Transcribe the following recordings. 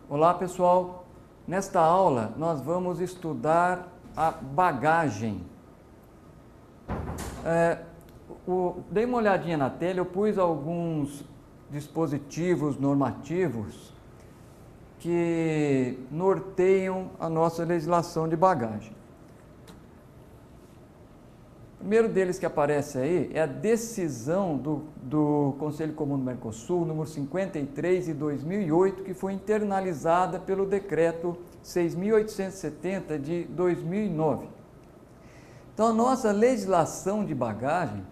Olá pessoal, nesta aula nós vamos estudar a bagagem. Dei uma olhadinha na tela, eu pus alguns dispositivos normativos que norteiam a nossa legislação de bagagem. O primeiro deles que aparece aí é a decisão do Conselho Comum do Mercosul, número 53 de 2008, que foi internalizada pelo decreto 6.870 de 2009. Então, a nossa legislação de bagagem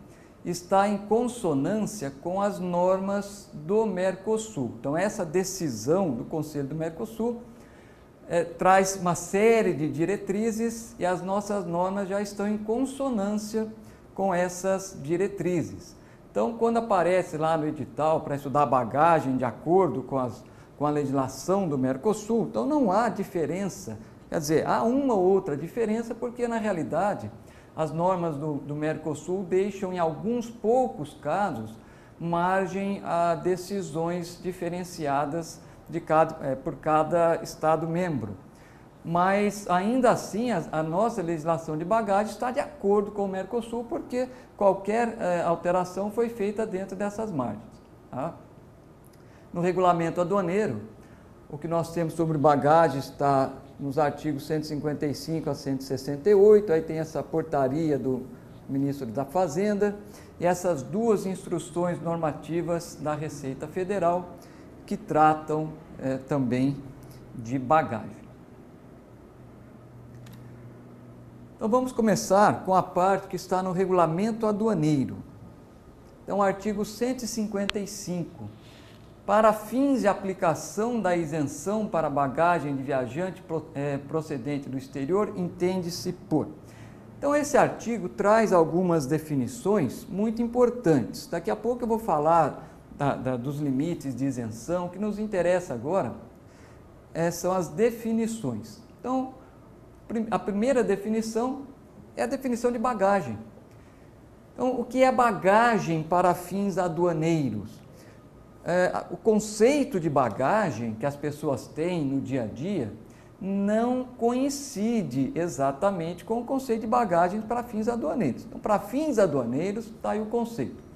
está em consonância com as normas do Mercosul. Então, essa decisão do Conselho do Mercosul traz uma série de diretrizes e as nossas normas já estão em consonância com essas diretrizes. Então, quando aparece lá no edital para estudar bagagem de acordo com a legislação do Mercosul, então não há diferença, quer dizer, há uma ou outra diferença porque, na realidade, as normas do Mercosul deixam, em alguns poucos casos, margem a decisões diferenciadas por cada Estado membro. Mas, ainda assim, a nossa legislação de bagagem está de acordo com o Mercosul, porque qualquer alteração foi feita dentro dessas margens. Tá? No regulamento aduaneiro, o que nós temos sobre bagagem está nos artigos 155 a 168, aí tem essa portaria do ministro da Fazenda e essas duas instruções normativas da Receita Federal que tratam também de bagagem. Então vamos começar com a parte que está no regulamento aduaneiro. Então, artigo 155. Para fins de aplicação da isenção para bagagem de viajante procedente do exterior, entende-se por. Então, esse artigo traz algumas definições muito importantes. Daqui a pouco eu vou falar dos limites de isenção. O que nos interessa agora são as definições. Então, a primeira definição é a definição de bagagem. Então, o que é bagagem para fins aduaneiros? O conceito de bagagem que as pessoas têm no dia a dia não coincide exatamente com o conceito de bagagem para fins aduaneiros. Então, para fins aduaneiros, está aí o conceito.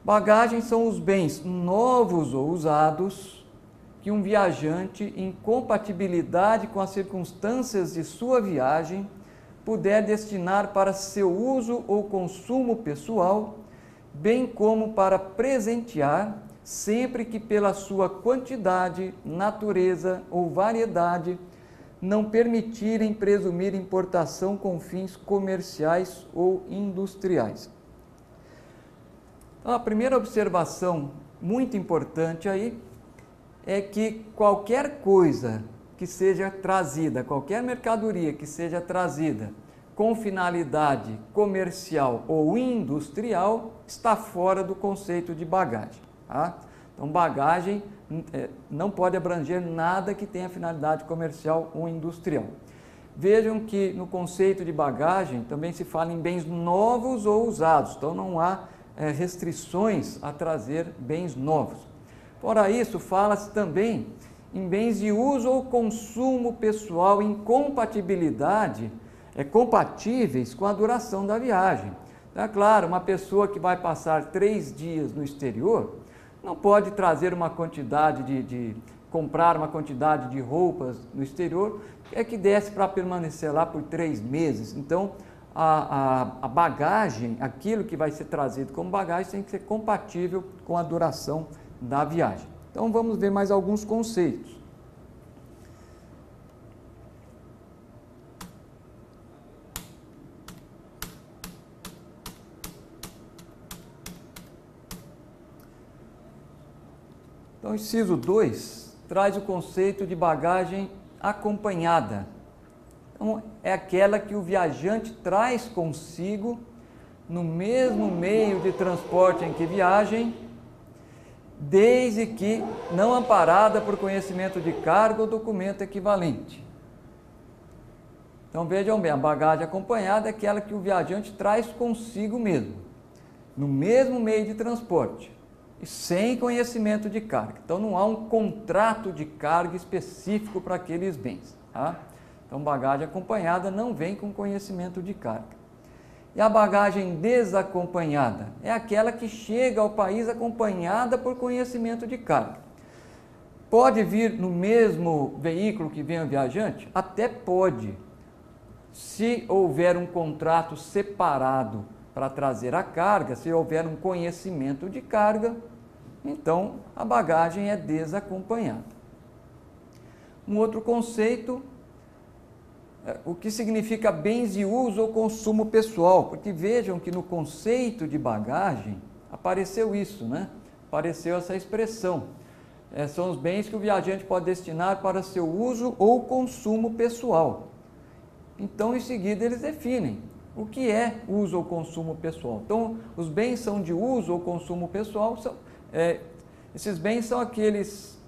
Bagagem são os bens novos ou usados que um viajante, em compatibilidade com as circunstâncias de sua viagem, puder destinar para seu uso ou consumo pessoal, bem como para presentear, sempre que pela sua quantidade, natureza ou variedade não permitirem presumir importação com fins comerciais ou industriais. Então, a primeira observação muito importante aí é que qualquer coisa que seja trazida, qualquer mercadoria que seja trazida com finalidade comercial ou industrial, está fora do conceito de bagagem. Tá? Então, bagagem não pode abranger nada que tenha finalidade comercial ou industrial. Vejam que no conceito de bagagem também se fala em bens novos ou usados, então não há restrições a trazer bens novos. Fora isso, fala-se também em bens de uso ou consumo pessoal em compatibilidade, compatíveis com a duração da viagem. Então, é claro, uma pessoa que vai passar 3 dias no exterior não pode trazer uma quantidade comprar uma quantidade de roupas no exterior que desse para permanecer lá por 3 meses. Então, a bagagem, aquilo que vai ser trazido como bagagem, tem que ser compatível com a duração da viagem. Então, vamos ver mais alguns conceitos. Então, inciso 2 traz o conceito de bagagem acompanhada. Então, é aquela que o viajante traz consigo no mesmo meio de transporte em que viajem, desde que não amparada por conhecimento de cargo ou documento equivalente. Então, Então vejam bem, a bagagem acompanhada é aquela que o viajante traz consigo mesmo, no mesmo meio de transporte, e sem conhecimento de carga. Então não há um contrato de carga específico para aqueles bens. Tá? Então bagagem acompanhada não vem com conhecimento de carga. E a bagagem desacompanhada é aquela que chega ao país acompanhada por conhecimento de carga. Pode vir no mesmo veículo que vem o viajante? Até pode. Se houver um contrato separado para trazer a carga, se houver um conhecimento de carga, então a bagagem é desacompanhada. Um outro conceito, o que significa bens de uso ou consumo pessoal, porque vejam que no conceito de bagagem apareceu isso, né? Apareceu essa expressão. São os bens que o viajante pode destinar para seu uso ou consumo pessoal. Então, em seguida, eles definem o que é uso ou consumo pessoal. Então, os bens são de uso ou consumo pessoal, esses bens são aqueles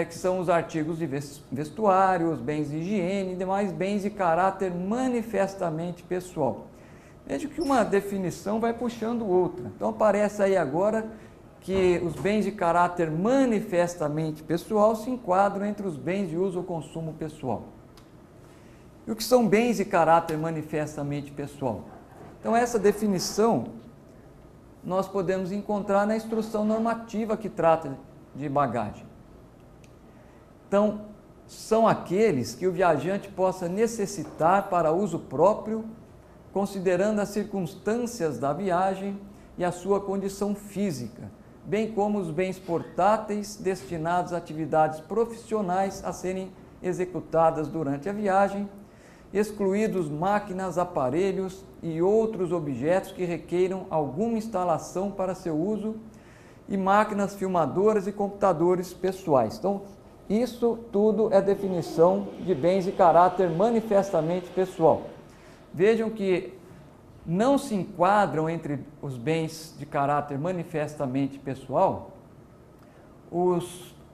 que são os artigos de vestuário, os bens de higiene e demais bens de caráter manifestamente pessoal. Veja que uma definição vai puxando outra. Então, aparece aí agora que os bens de caráter manifestamente pessoal se enquadram entre os bens de uso ou consumo pessoal. E o que são bens de caráter manifestamente pessoal? Então, essa definição nós podemos encontrar na instrução normativa que trata de bagagem. Então, são aqueles que o viajante possa necessitar para uso próprio, considerando as circunstâncias da viagem e a sua condição física, bem como os bens portáteis destinados a atividades profissionais a serem executadas durante a viagem, excluídos máquinas, aparelhos e outros objetos que requeiram alguma instalação para seu uso e máquinas filmadoras e computadores pessoais. Então, isso tudo é definição de bens de caráter manifestamente pessoal. Vejam que não se enquadram entre os bens de caráter manifestamente pessoal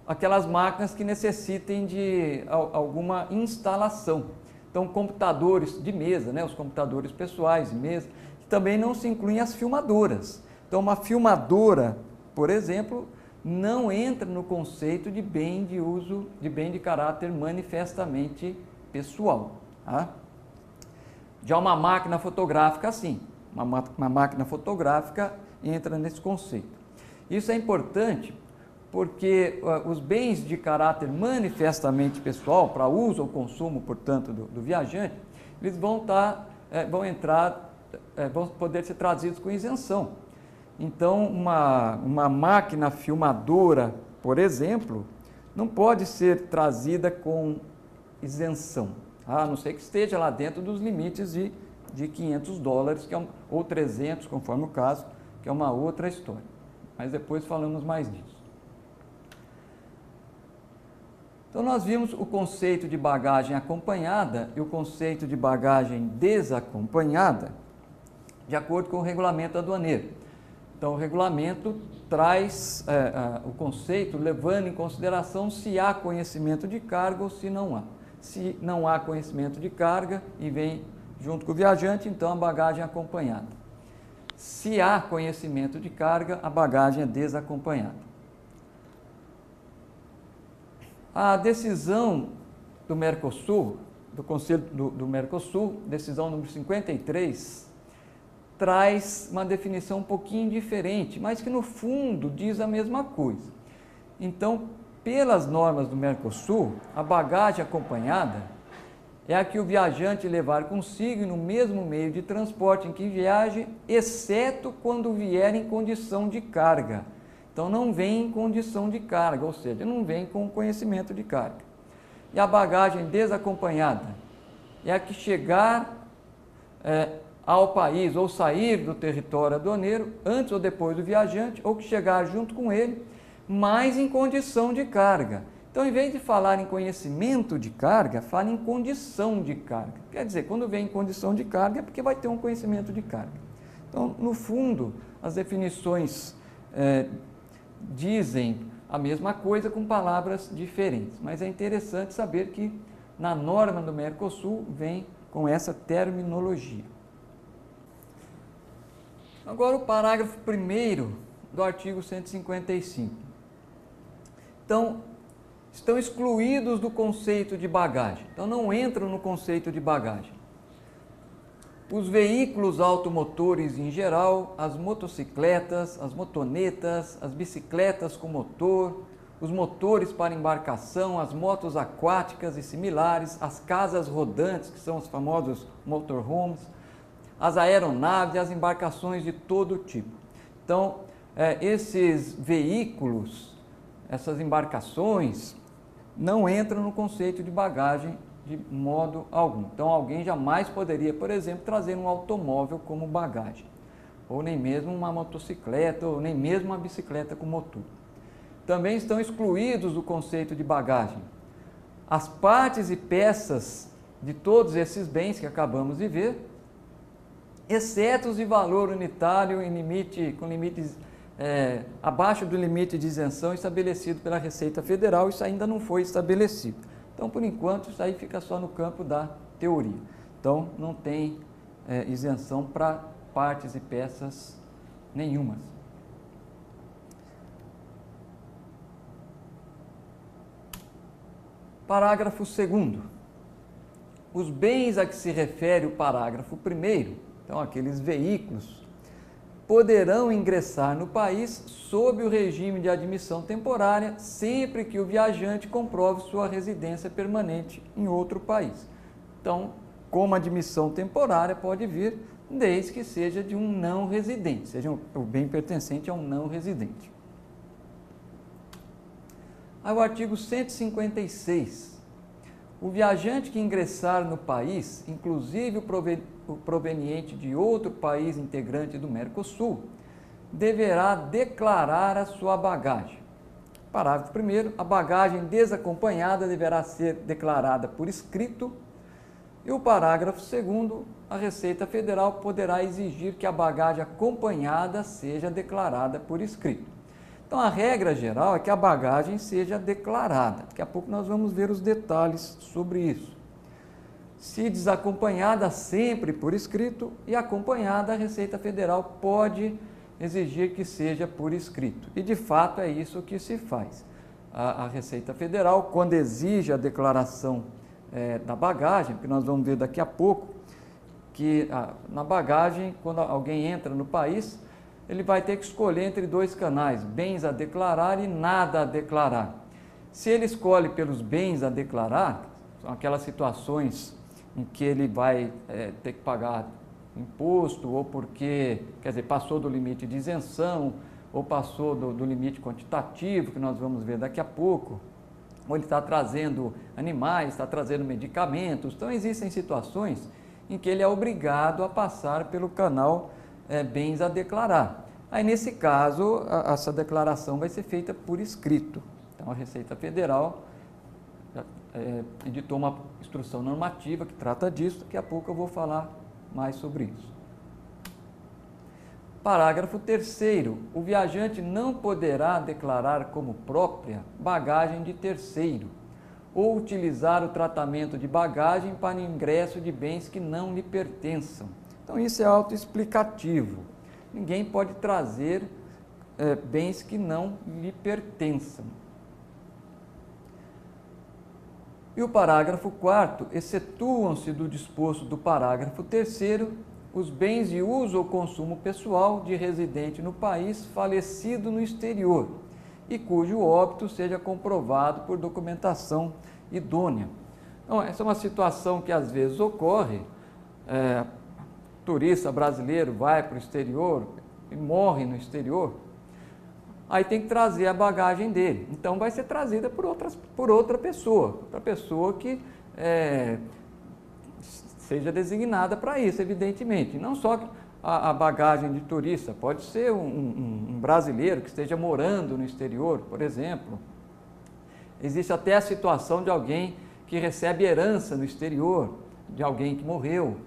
aquelas máquinas que necessitem de alguma instalação. Então, computadores de mesa, né, os computadores pessoais de mesa, também não se incluem as filmadoras. Então, uma filmadora, por exemplo, não entra no conceito de bem de uso, de bem de caráter manifestamente pessoal. Tá? Já uma máquina fotográfica, sim. Uma máquina fotográfica entra nesse conceito. Isso é importante porque os bens de caráter manifestamente pessoal, para uso ou consumo, portanto, do viajante, eles vão poder ser trazidos com isenção. Então, uma máquina filmadora, por exemplo, não pode ser trazida com isenção, a não ser que esteja lá dentro dos limites de $500, ou 300, conforme o caso, que é uma outra história. Mas depois falamos mais disso. Então, nós vimos o conceito de bagagem acompanhada e o conceito de bagagem desacompanhada de acordo com o regulamento aduaneiro. Então, o regulamento traz o conceito levando em consideração se há conhecimento de carga ou se não há. Se não há conhecimento de carga e vem junto com o viajante, então a bagagem é acompanhada. Se há conhecimento de carga, a bagagem é desacompanhada. A decisão do Mercosul, do Conselho do Mercosul, decisão número 53, traz uma definição um pouquinho diferente, mas que no fundo diz a mesma coisa. Então, pelas normas do Mercosul, a bagagem acompanhada é a que o viajante levar consigo no mesmo meio de transporte em que viaje, exceto quando vier em condição de carga. Então, não vem em condição de carga, ou seja, não vem com conhecimento de carga. E a bagagem desacompanhada é a que chegar ao país ou sair do território aduaneiro antes ou depois do viajante, ou que chegar junto com ele, mas em condição de carga. Então, em vez de falar em conhecimento de carga, fala em condição de carga. Quer dizer, quando vem em condição de carga é porque vai ter um conhecimento de carga. Então, no fundo, as definições dizem a mesma coisa com palavras diferentes, mas é interessante saber que na norma do Mercosul vem com essa terminologia. Agora o parágrafo 1º do artigo 155. Então, estão excluídos do conceito de bagagem. Então, não entram no conceito de bagagem os veículos automotores em geral, as motocicletas, as motonetas, as bicicletas com motor, os motores para embarcação, as motos aquáticas e similares, as casas rodantes, que são os famosos motorhomes, as aeronaves e as embarcações de todo tipo. Então, esses veículos, essas embarcações, não entram no conceito de bagagem de modo algum. Então, alguém jamais poderia, por exemplo, trazer um automóvel como bagagem, ou nem mesmo uma motocicleta, ou nem mesmo uma bicicleta com motor. Também estão excluídos do conceito de bagagem as partes e peças de todos esses bens que acabamos de ver, exceto os de valor unitário com limites abaixo do limite de isenção estabelecido pela Receita Federal. Isso ainda não foi estabelecido. Então, por enquanto, isso aí fica só no campo da teoria. Então, não tem isenção para partes e peças nenhumas. Parágrafo 2º. Os bens a que se refere o parágrafo 1º, então aqueles veículos, poderão ingressar no país sob o regime de admissão temporária, sempre que o viajante comprove sua residência permanente em outro país. Então, como admissão temporária pode vir desde que seja de um não residente, seja o bem pertencente a um não residente. Aí o artigo 156. O viajante que ingressar no país, inclusive o proveniente de outro país integrante do Mercosul, deverá declarar a sua bagagem. Parágrafo 1º. A bagagem desacompanhada deverá ser declarada por escrito. E o parágrafo 2º. A Receita Federal poderá exigir que a bagagem acompanhada seja declarada por escrito. Então, a regra geral é que a bagagem seja declarada. Daqui a pouco nós vamos ver os detalhes sobre isso. Se desacompanhada, sempre por escrito, e acompanhada, a Receita Federal pode exigir que seja por escrito. E, de fato, é isso que se faz. A Receita Federal, quando exige a declaração da bagagem, que nós vamos ver daqui a pouco, que na bagagem, quando alguém entra no país, ele vai ter que escolher entre dois canais, bens a declarar e nada a declarar. Se ele escolhe pelos bens a declarar, são aquelas situações em que ele vai ter que pagar imposto, ou porque, passou do limite de isenção, ou passou do limite quantitativo, que nós vamos ver daqui a pouco, ou ele está trazendo animais, está trazendo medicamentos. Então, existem situações em que ele é obrigado a passar pelo canal bens a declarar. Aí, nesse caso, essa declaração vai ser feita por escrito. Então, a Receita Federal editou uma instrução normativa que trata disso. Daqui a pouco eu vou falar mais sobre isso. Parágrafo 3º. O viajante não poderá declarar como própria bagagem de terceiro ou utilizar o tratamento de bagagem para ingresso de bens que não lhe pertençam. Então, isso é autoexplicativo. Ninguém pode trazer bens que não lhe pertençam. E o parágrafo 4º, excetuam-se do disposto do parágrafo 3º os bens de uso ou consumo pessoal de residente no país falecido no exterior e cujo óbito seja comprovado por documentação idônea. Então, essa é uma situação que às vezes ocorre. Turista brasileiro vai para o exterior e morre no exterior, aí tem que trazer a bagagem dele. Então, vai ser trazida por outra pessoa que seja designada para isso, evidentemente. Não só a bagagem de turista, pode ser um brasileiro que esteja morando no exterior, por exemplo. Existe até a situação de alguém que recebe herança no exterior, de alguém que morreu.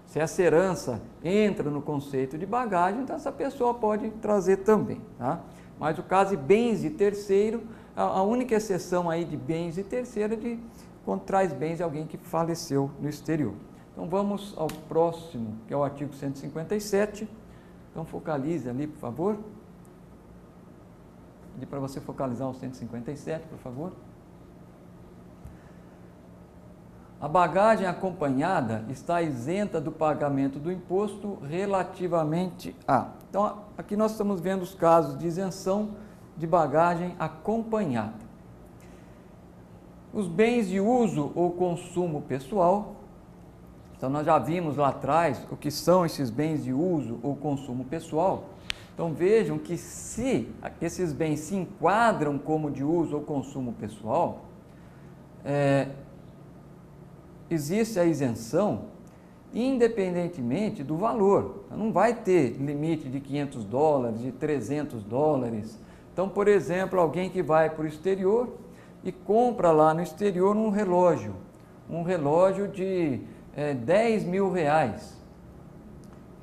Se essa herança entra no conceito de bagagem, então essa pessoa pode trazer também, tá? Mas o caso de bens de terceiro, a única exceção aí de bens de terceiro é de quando traz bens de alguém que faleceu no exterior. Então vamos ao próximo, que é o artigo 157. Então focalize ali, por favor. Pedi para você focalizar o 157, por favor. A bagagem acompanhada está isenta do pagamento do imposto relativamente a... Então, aqui nós estamos vendo os casos de isenção de bagagem acompanhada. Os bens de uso ou consumo pessoal. Então, nós já vimos lá atrás o que são esses bens de uso ou consumo pessoal. Então, vejam que se esses bens se enquadram como de uso ou consumo pessoal, existe a isenção independentemente do valor. Não vai ter limite de $500, de $300. Então, por exemplo, alguém que vai para o exterior e compra lá no exterior um relógio de R$10 mil,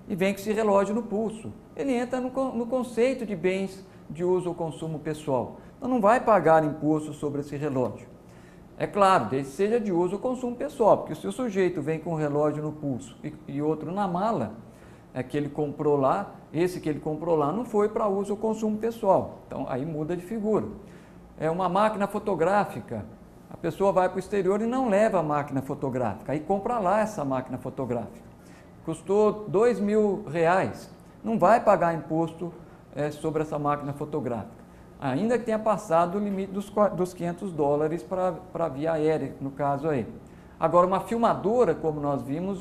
e vem com esse relógio no pulso. Ele entra no conceito de bens de uso ou consumo pessoal. Então, não vai pagar imposto sobre esse relógio. É claro, desde que seja de uso ou consumo pessoal, porque se o sujeito vem com um relógio no pulso e outro na mala, que ele comprou lá, esse que ele comprou lá não foi para uso ou consumo pessoal. Então, aí muda de figura. É uma máquina fotográfica, a pessoa vai para o exterior e não leva a máquina fotográfica, aí compra lá essa máquina fotográfica. Custou R$2 mil, não vai pagar imposto sobre essa máquina fotográfica, ainda que tenha passado o limite dos $500 para via aérea, no caso aí. Agora, uma filmadora, como nós vimos,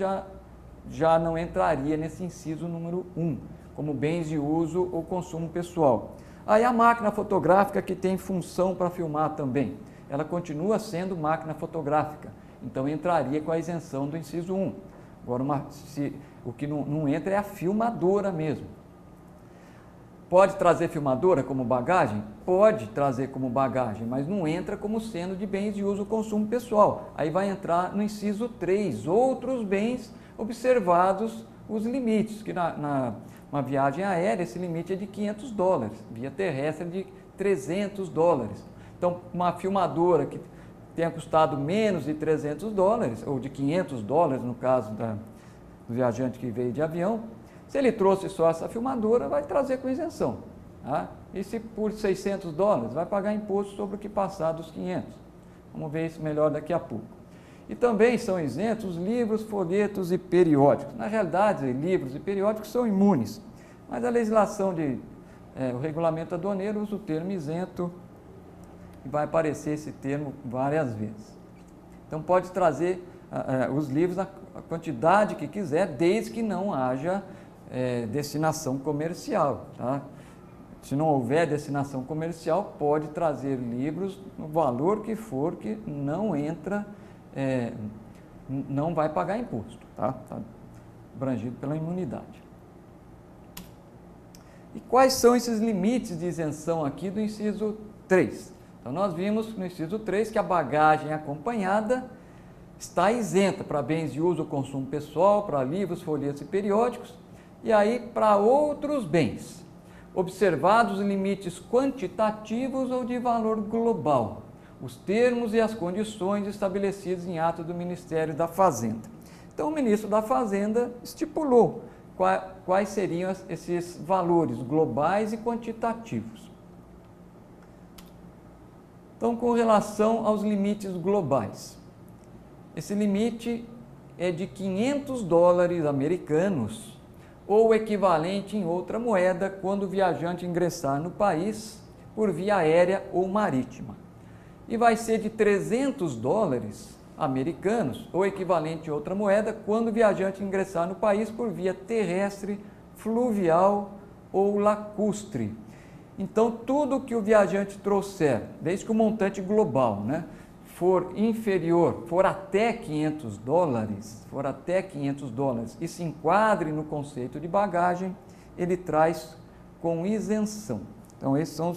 já não entraria nesse inciso número 1, como bens de uso ou consumo pessoal. Aí a máquina fotográfica que tem função para filmar também, ela continua sendo máquina fotográfica, então entraria com a isenção do inciso 1. Agora, o que não entra é a filmadora mesmo. Pode trazer filmadora como bagagem? Pode trazer como bagagem, mas não entra como sendo de bens de uso ou consumo pessoal. Aí vai entrar no inciso 3, outros bens observados os limites, que uma viagem aérea esse limite é de $500, via terrestre é de $300. Então, uma filmadora que tenha custado menos de $300, ou de $500 no caso do viajante que veio de avião, se ele trouxe só essa filmadora, vai trazer com isenção. Tá? E se por $600, vai pagar imposto sobre o que passar dos 500. Vamos ver isso melhor daqui a pouco. E também são isentos livros, folhetos e periódicos. Na realidade, livros e periódicos são imunes, mas a legislação o regulamento aduaneiro usa o termo isento, e vai aparecer esse termo várias vezes. Então, pode trazer os livros a quantidade que quiser, desde que não haja destinação comercial. Tá? Se não houver destinação comercial, pode trazer livros no valor que for, que não entra, não vai pagar imposto. Tá abrangido pela imunidade. E quais são esses limites de isenção aqui do inciso 3? Então, nós vimos no inciso 3 que a bagagem acompanhada está isenta para bens de uso ou consumo pessoal, para livros, folhetos e periódicos, e aí para outros bens, observados limites quantitativos ou de valor global, os termos e as condições estabelecidos em ato do Ministério da Fazenda. Então, o ministro da Fazenda estipulou quais seriam esses valores globais e quantitativos. Então, com relação aos limites globais, esse limite é de $500 americanos ou equivalente em outra moeda quando o viajante ingressar no país por via aérea ou marítima. E vai ser de $300 americanos ou equivalente em outra moeda quando o viajante ingressar no país por via terrestre, fluvial ou lacustre. Então, tudo que o viajante trouxer, desde que o montante global, for inferior, for até $500 e se enquadre no conceito de bagagem, ele traz com isenção. Então, esses são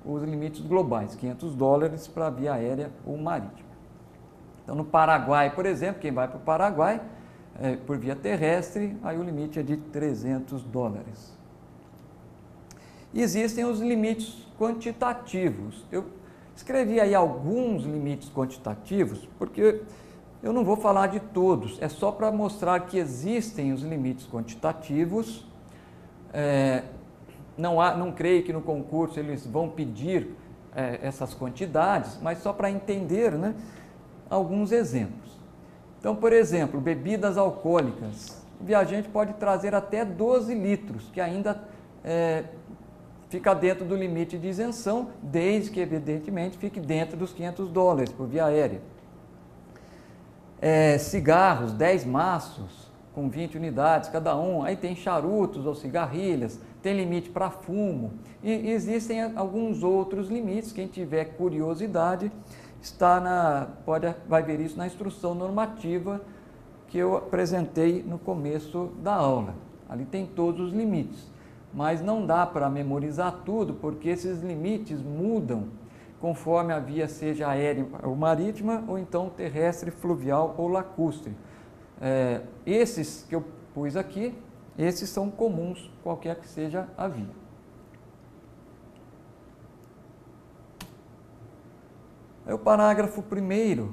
os limites globais, $500 para via aérea ou marítima. Então, no Paraguai, por exemplo, quem vai para o Paraguai por via terrestre, aí o limite é de $300. E existem os limites quantitativos. Escrevi aí alguns limites quantitativos, porque eu não vou falar de todos, é só para mostrar que existem os limites quantitativos. Não creio que no concurso eles vão pedir essas quantidades, mas só para entender, né, alguns exemplos. Então, por exemplo, bebidas alcoólicas. O viajante pode trazer até 12 litros, que ainda fica dentro do limite de isenção, desde que, evidentemente, fique dentro dos $500 por via aérea. Cigarros, 10 maços, com 20 unidades cada um. Aí tem charutos ou cigarrilhas, tem limite para fumo. E existem alguns outros limites. Quem tiver curiosidade, vai ver isso na instrução normativa que eu apresentei no começo da aula. Ali tem todos os limites. Mas não dá para memorizar tudo, porque esses limites mudam conforme a via seja aérea ou marítima, ou então terrestre, fluvial ou lacustre. Esses que eu pus aqui, esses são comuns, qualquer que seja a via. Aí o parágrafo 1º,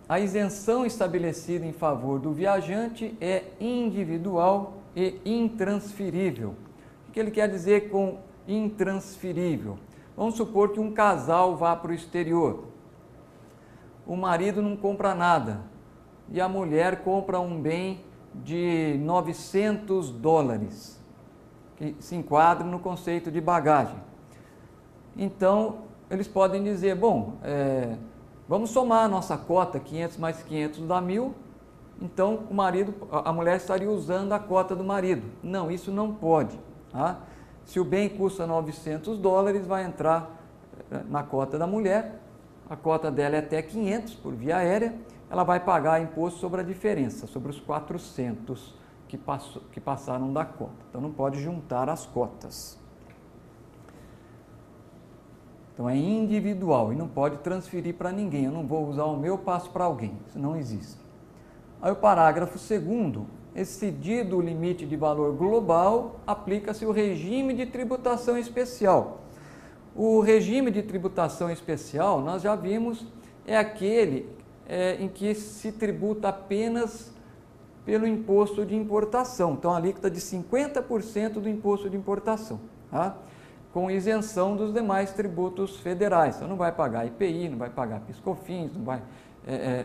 a isenção estabelecida em favor do viajante é individual e intransferível. O que ele quer dizer com intransferível? Vamos supor que um casal vá para o exterior. O marido não compra nada e a mulher compra um bem de $900, que se enquadra no conceito de bagagem. Então, eles podem dizer, bom, vamos somar a nossa cota, 500 mais 500 dá 1.000, então a mulher estaria usando a cota do marido. Não, isso não pode. Tá? Se o bem custa $900, vai entrar na cota da mulher, a cota dela é até 500 por via aérea, ela vai pagar imposto sobre a diferença, sobre os 400 que passaram da cota. Então não pode juntar as cotas. Então é individual e não pode transferir para ninguém. Eu não vou usar o meu, passo para alguém. Isso não existe. Aí o parágrafo 2º, excedido o limite de valor global, aplica-se o regime de tributação especial. O regime de tributação especial, nós já vimos, é aquele em que se tributa apenas pelo imposto de importação. Então, a alíquota de 50% do imposto de importação, tá? Com isenção dos demais tributos federais. Então, não vai pagar IPI, não vai pagar PIS/COFINS,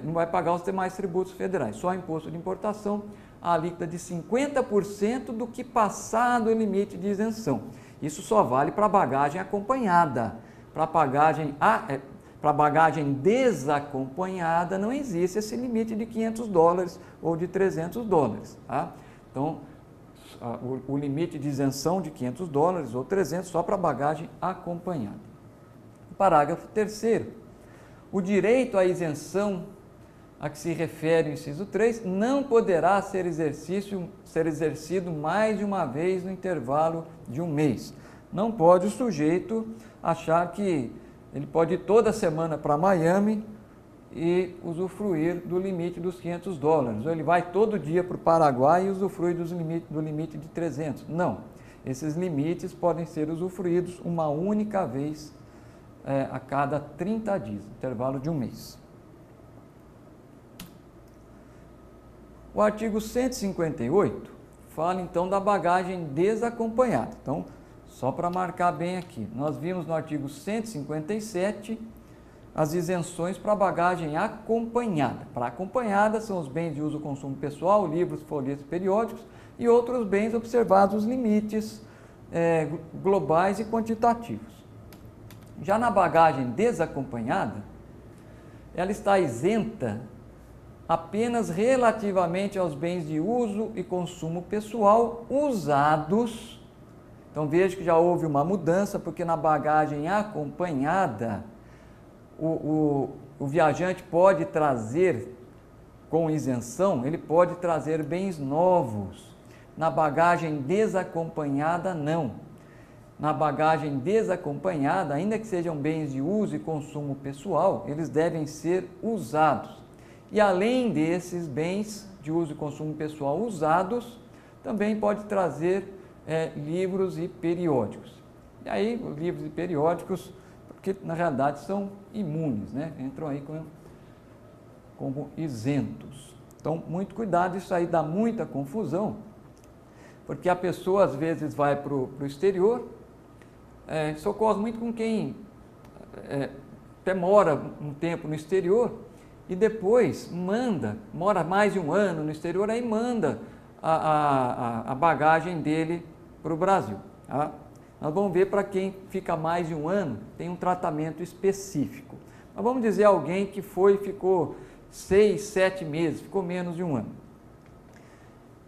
não vai pagar os demais tributos federais. Só imposto de importação, a alíquota de 50% do que passar do limite de isenção. Isso só vale para bagagem acompanhada. Para bagagem desacompanhada não existe esse limite de $500 ou de $300. Tá? Então, o limite de isenção de $500 ou 300 só para bagagem acompanhada. Parágrafo 3º. O direito à isenção a que se refere o inciso 3 não poderá ser exercido mais de uma vez no intervalo de um mês. Não pode o sujeito achar que ele pode ir toda semana para Miami e usufruir do limite dos $500. Ou ele vai todo dia para o Paraguai e usufrui do limite de 300. Não. Esses limites podem ser usufruídos uma única vez a cada 30 dias, intervalo de um mês. O artigo 158 fala então da bagagem desacompanhada. Então, só para marcar bem aqui, nós vimos no artigo 157 as isenções para bagagem acompanhada. Para acompanhada são os bens de uso e consumo pessoal, livros, folhetos periódicos e outros bens observados os limites globais e quantitativos. Já na bagagem desacompanhada, ela está isenta apenas relativamente aos bens de uso e consumo pessoal usados. Então veja que já houve uma mudança, porque na bagagem acompanhada, o viajante pode trazer, com isenção, ele pode trazer bens novos. Na bagagem desacompanhada, não. Na bagagem desacompanhada, ainda que sejam bens de uso e consumo pessoal, eles devem ser usados. E além desses bens de uso e consumo pessoal usados, também pode trazer livros e periódicos. E aí, os livros e periódicos, porque na realidade são imunes, né? Entram aí como isentos. Então, muito cuidado, isso aí dá muita confusão, porque a pessoa às vezes vai para o exterior, isso ocorre muito com quem até mora um tempo no exterior e depois mora mais de um ano no exterior, aí manda a bagagem dele para o Brasil. Tá? Nós vamos ver para quem fica mais de um ano, tem um tratamento específico. Mas vamos dizer alguém que ficou 6, 7 meses, ficou menos de um ano.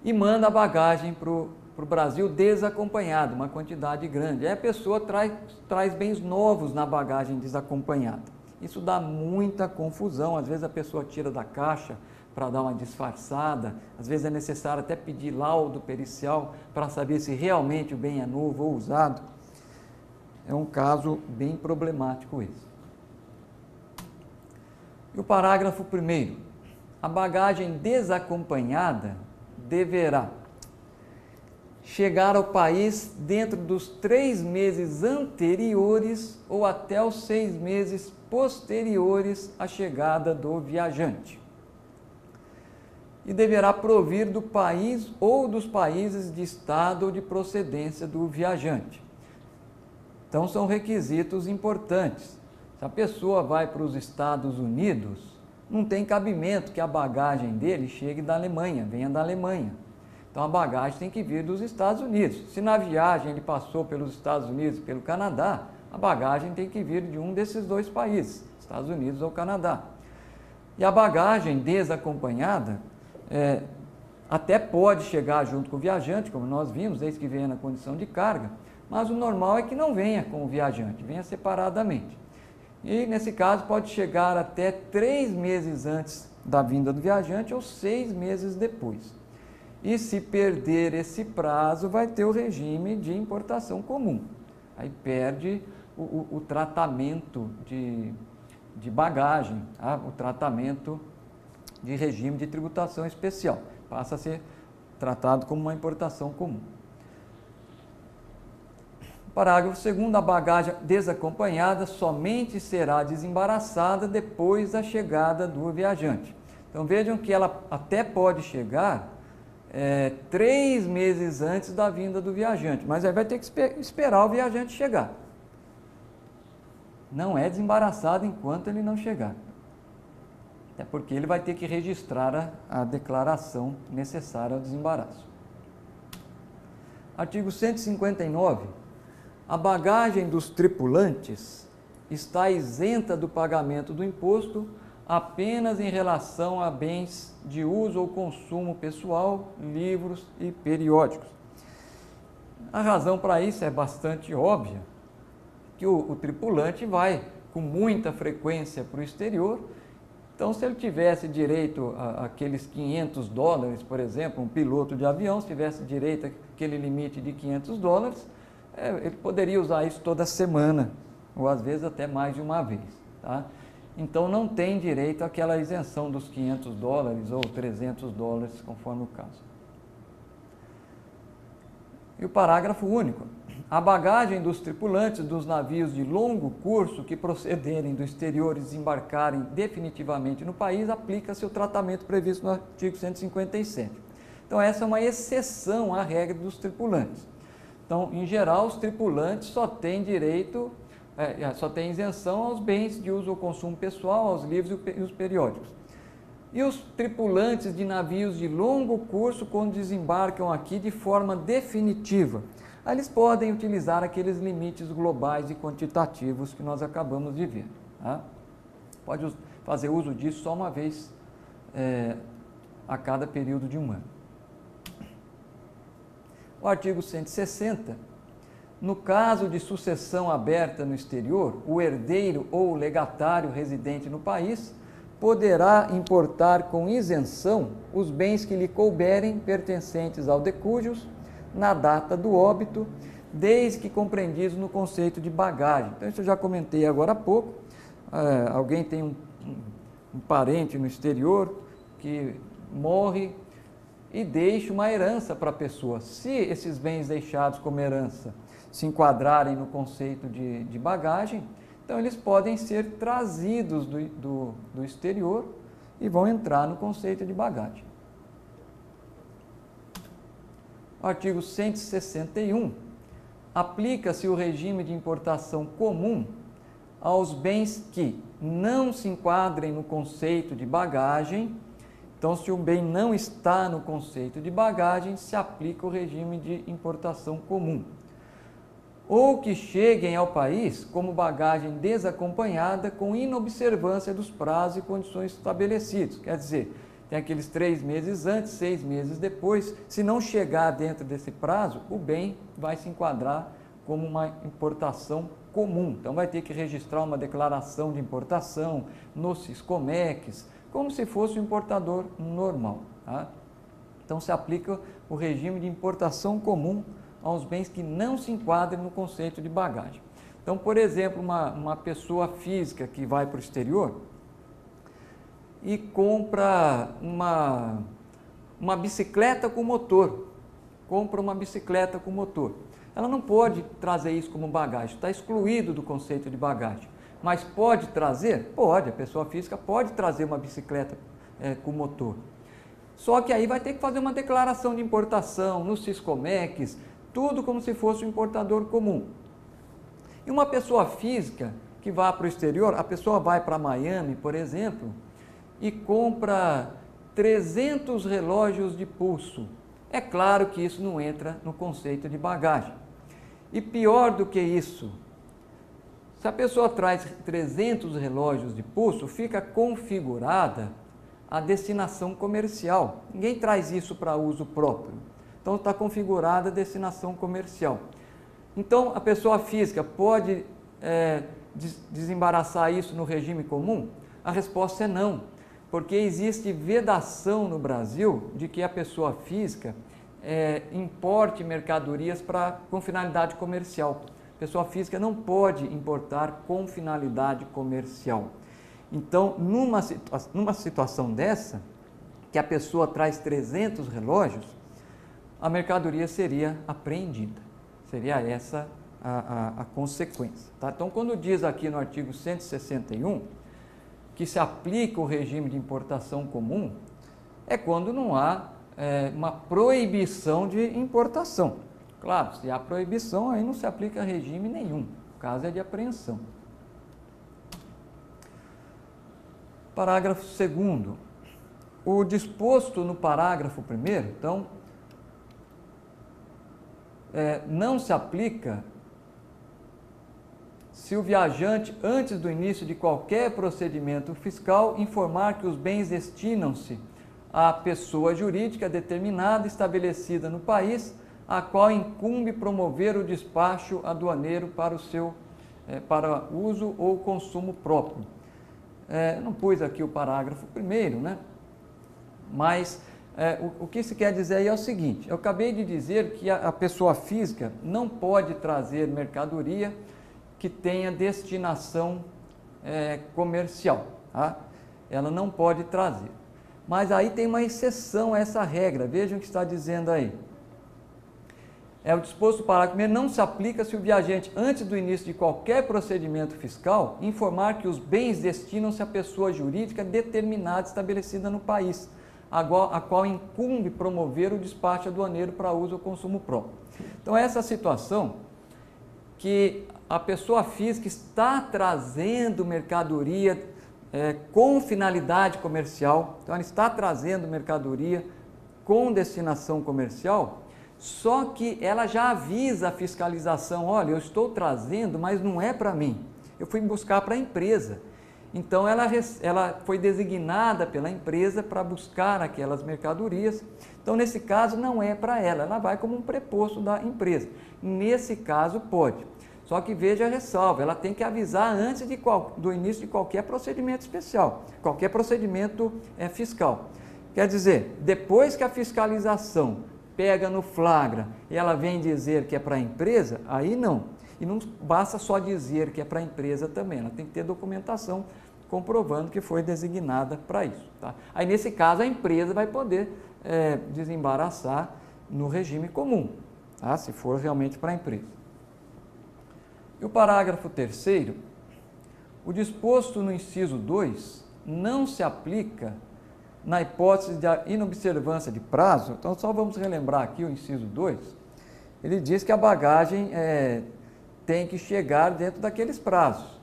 E manda a bagagem para o Brasil desacompanhada, uma quantidade grande. Aí a pessoa traz bens novos na bagagem desacompanhada. Isso dá muita confusão, às vezes a pessoa tira da caixa para dar uma disfarçada, às vezes é necessário até pedir laudo pericial para saber se realmente o bem é novo ou usado. É um caso bem problemático esse. E o parágrafo 1º, a bagagem desacompanhada deverá chegar ao país dentro dos 3 meses anteriores ou até os 6 meses posteriores à chegada do viajante. E deverá provir do país ou dos países de estado ou de procedência do viajante. Então, são requisitos importantes. Se a pessoa vai para os Estados Unidos, não tem cabimento que a bagagem dele chegue da Alemanha, venha da Alemanha. Então, a bagagem tem que vir dos Estados Unidos. Se na viagem ele passou pelos Estados Unidos e pelo Canadá, a bagagem tem que vir de um desses 2 países, Estados Unidos ou Canadá. E a bagagem desacompanhada até pode chegar junto com o viajante, como nós vimos, desde que venha na condição de carga, mas o normal é que não venha com o viajante, venha separadamente. E nesse caso pode chegar até 3 meses antes da vinda do viajante ou 6 meses depois. E se perder esse prazo, vai ter o regime de importação comum. Aí perde o tratamento de bagagem, tá? O tratamento de regime de tributação especial. Passa a ser tratado como uma importação comum. Parágrafo 2º, a bagagem desacompanhada somente será desembaraçada depois da chegada do viajante. Então vejam que ela até pode chegar 3 meses antes da vinda do viajante, mas aí vai ter que esperar o viajante chegar. Não é desembaraçado enquanto ele não chegar. É porque ele vai ter que registrar a declaração necessária ao desembaraço. Artigo 159. A bagagem dos tripulantes está isenta do pagamento do imposto apenas em relação a bens de uso ou consumo pessoal, livros e periódicos. A razão para isso é bastante óbvia, que o tripulante vai com muita frequência para o exterior. Então, se ele tivesse direito àqueles $500, por exemplo, um piloto de avião, se tivesse direito àquele limite de $500, ele poderia usar isso toda semana, ou às vezes até mais de uma vez. Tá? Então, não tem direito àquela isenção dos $500 ou $300, conforme o caso. E o parágrafo único. A bagagem dos tripulantes dos navios de longo curso que procederem do exterior e desembarcarem definitivamente no país, aplica-se o tratamento previsto no artigo 157. Então, essa é uma exceção à regra dos tripulantes. Então, em geral, os tripulantes só têm direito, só têm isenção aos bens de uso ou consumo pessoal, aos livros e os periódicos. E os tripulantes de navios de longo curso, quando desembarcam aqui de forma definitiva, aí eles podem utilizar aqueles limites globais e quantitativos que nós acabamos de ver. Tá? Pode fazer uso disso só uma vez a cada período de um ano. O artigo 160, no caso de sucessão aberta no exterior, o herdeiro ou o legatário residente no país poderá importar com isenção os bens que lhe couberem pertencentes ao decúdios na data do óbito, desde que compreendidos no conceito de bagagem. Então, isso eu já comentei agora há pouco. Alguém tem um parente no exterior que morre e deixa uma herança para a pessoa. Se esses bens deixados como herança se enquadrarem no conceito de bagagem, Então, eles podem ser trazidos do exterior e vão entrar no conceito de bagagem. O artigo 161, aplica-se o regime de importação comum aos bens que não se enquadrem no conceito de bagagem. Então, se o bem não está no conceito de bagagem, se aplica o regime de importação comum. Ou que cheguem ao país como bagagem desacompanhada com inobservância dos prazos e condições estabelecidos. Quer dizer, tem aqueles 3 meses antes, 6 meses depois. Se não chegar dentro desse prazo, o bem vai se enquadrar como uma importação comum. Então, vai ter que registrar uma declaração de importação no Siscomex, como se fosse um importador normal. Tá? Então, se aplica o regime de importação comum aos bens que não se enquadrem no conceito de bagagem. Então, por exemplo, uma pessoa física que vai para o exterior e compra uma bicicleta com motor, ela não pode trazer isso como bagagem, está excluído do conceito de bagagem. Mas pode trazer? Pode, a pessoa física pode trazer uma bicicleta com motor. Só que aí vai ter que fazer uma declaração de importação no Siscomex, tudo como se fosse um importador comum. E uma pessoa física que vá para o exterior, a pessoa vai para Miami, por exemplo, e compra 300 relógios de pulso. É claro que isso não entra no conceito de bagagem. E pior do que isso, se a pessoa traz 300 relógios de pulso, fica configurada a destinação comercial. Ninguém traz isso para uso próprio. Então, está configurada a destinação comercial. Então, a pessoa física pode desembaraçar isso no regime comum? A resposta é não, porque existe vedação no Brasil de que a pessoa física importe mercadorias com finalidade comercial. A pessoa física não pode importar com finalidade comercial. Então, numa situação dessa, que a pessoa traz 300 relógios, a mercadoria seria apreendida. Seria essa a consequência. Tá? Então, quando diz aqui no artigo 161 que se aplica o regime de importação comum, é quando não há uma proibição de importação. Claro, se há proibição, aí não se aplica regime nenhum. O caso é de apreensão. Parágrafo 2º. O disposto no parágrafo 1º, então, não se aplica se o viajante, antes do início de qualquer procedimento fiscal, informar que os bens destinam-se à pessoa jurídica determinada, estabelecida no país, a qual incumbe promover o despacho aduaneiro para uso ou consumo próprio. Não pus aqui o parágrafo 1º, né? Mas o que se quer dizer aí é o seguinte: eu acabei de dizer que a pessoa física não pode trazer mercadoria que tenha destinação comercial, tá? Ela não pode trazer. Mas aí tem uma exceção a essa regra, vejam o que está dizendo aí. O disposto do parágrafo 1º não se aplica se o viajante, antes do início de qualquer procedimento fiscal, informar que os bens destinam-se à pessoa jurídica determinada estabelecida no país, a qual incumbe promover o despacho aduaneiro para uso ou consumo próprio. Então, essa situação que a pessoa física está trazendo mercadoria com finalidade comercial, então ela está trazendo mercadoria com destinação comercial, só que ela já avisa a fiscalização: olha, eu estou trazendo, mas não é para mim, eu fui buscar para a empresa. Então, ela foi designada pela empresa para buscar aquelas mercadorias. Então, nesse caso, não é para ela vai como um preposto da empresa. Nesse caso, pode. Só que veja a ressalva, ela tem que avisar antes do início de qualquer procedimento especial, qualquer procedimento fiscal. Quer dizer, depois que a fiscalização pega no flagra e ela vem dizer que é para a empresa, aí não. E não basta só dizer que é para a empresa também, ela tem que ter documentação comprovando que foi designada para isso. Tá? Aí, nesse caso, a empresa vai poder desembaraçar no regime comum, tá? Se for realmente para a empresa. E o parágrafo 3º O disposto no inciso 2 não se aplica na hipótese de inobservância de prazo. Então, só vamos relembrar aqui o inciso 2. Ele diz que a bagagem tem que chegar dentro daqueles prazos.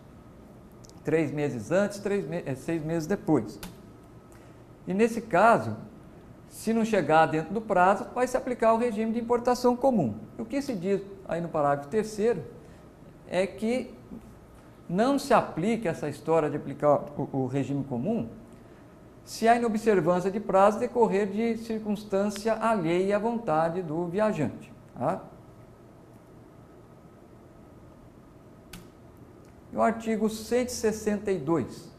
3 meses antes, 6 meses depois. E nesse caso, se não chegar dentro do prazo, vai se aplicar o regime de importação comum. O que se diz aí no parágrafo 3º é que não se aplica essa história de aplicar o regime comum se a inobservância de prazo decorrer de circunstância alheia à vontade do viajante. Tá? E o artigo 162.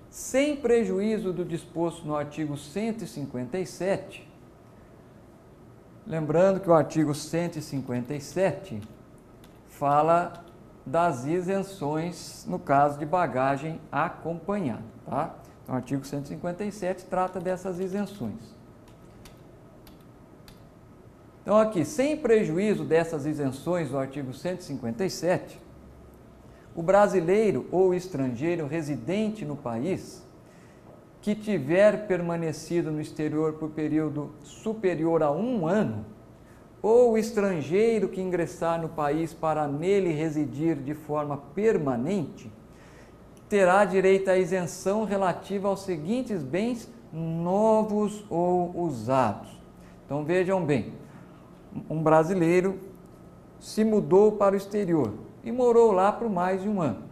Sem prejuízo do disposto no artigo 157, lembrando que o artigo 157 fala das isenções no caso de bagagem acompanhada. Tá? Então, o artigo 157 trata dessas isenções. Então, aqui, sem prejuízo dessas isenções do artigo 157, o brasileiro ou estrangeiro residente no país que tiver permanecido no exterior por período superior a 1 ano, ou o estrangeiro que ingressar no país para nele residir de forma permanente, terá direito à isenção relativa aos seguintes bens novos ou usados. Então vejam bem, um brasileiro se mudou para o exterior e morou lá por mais de 1 ano.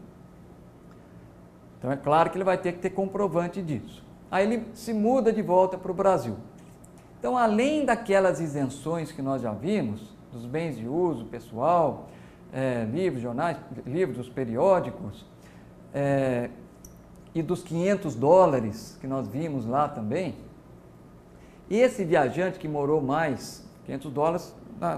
Então é claro que ele vai ter que ter comprovante disso. Aí ele se muda de volta para o Brasil. Então, além daquelas isenções que nós já vimos, dos bens de uso pessoal, livros, jornais, livros, periódicos, e dos $500 que nós vimos lá também, esse viajante que morou mais, $500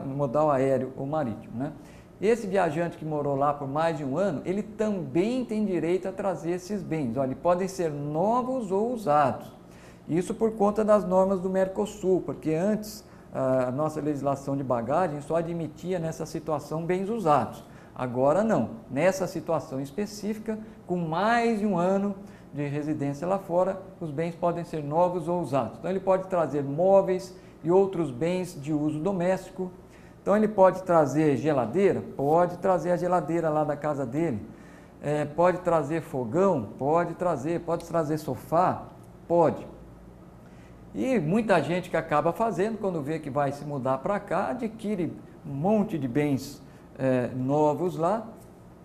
no modal aéreo ou marítimo, né? Esse viajante que morou lá por mais de 1 ano, ele também tem direito a trazer esses bens. Olha, podem ser novos ou usados. Isso por conta das normas do Mercosul, porque antes a nossa legislação de bagagem só admitia nessa situação bens usados. Agora não. Nessa situação específica, com mais de 1 ano de residência lá fora, os bens podem ser novos ou usados. Então ele pode trazer móveis e outros bens de uso doméstico. Então ele pode trazer geladeira? Pode trazer a geladeira lá da casa dele. Pode trazer fogão? Pode trazer sofá? Pode. E muita gente que acaba fazendo, quando vê que vai se mudar para cá, adquire um monte de bens novos lá,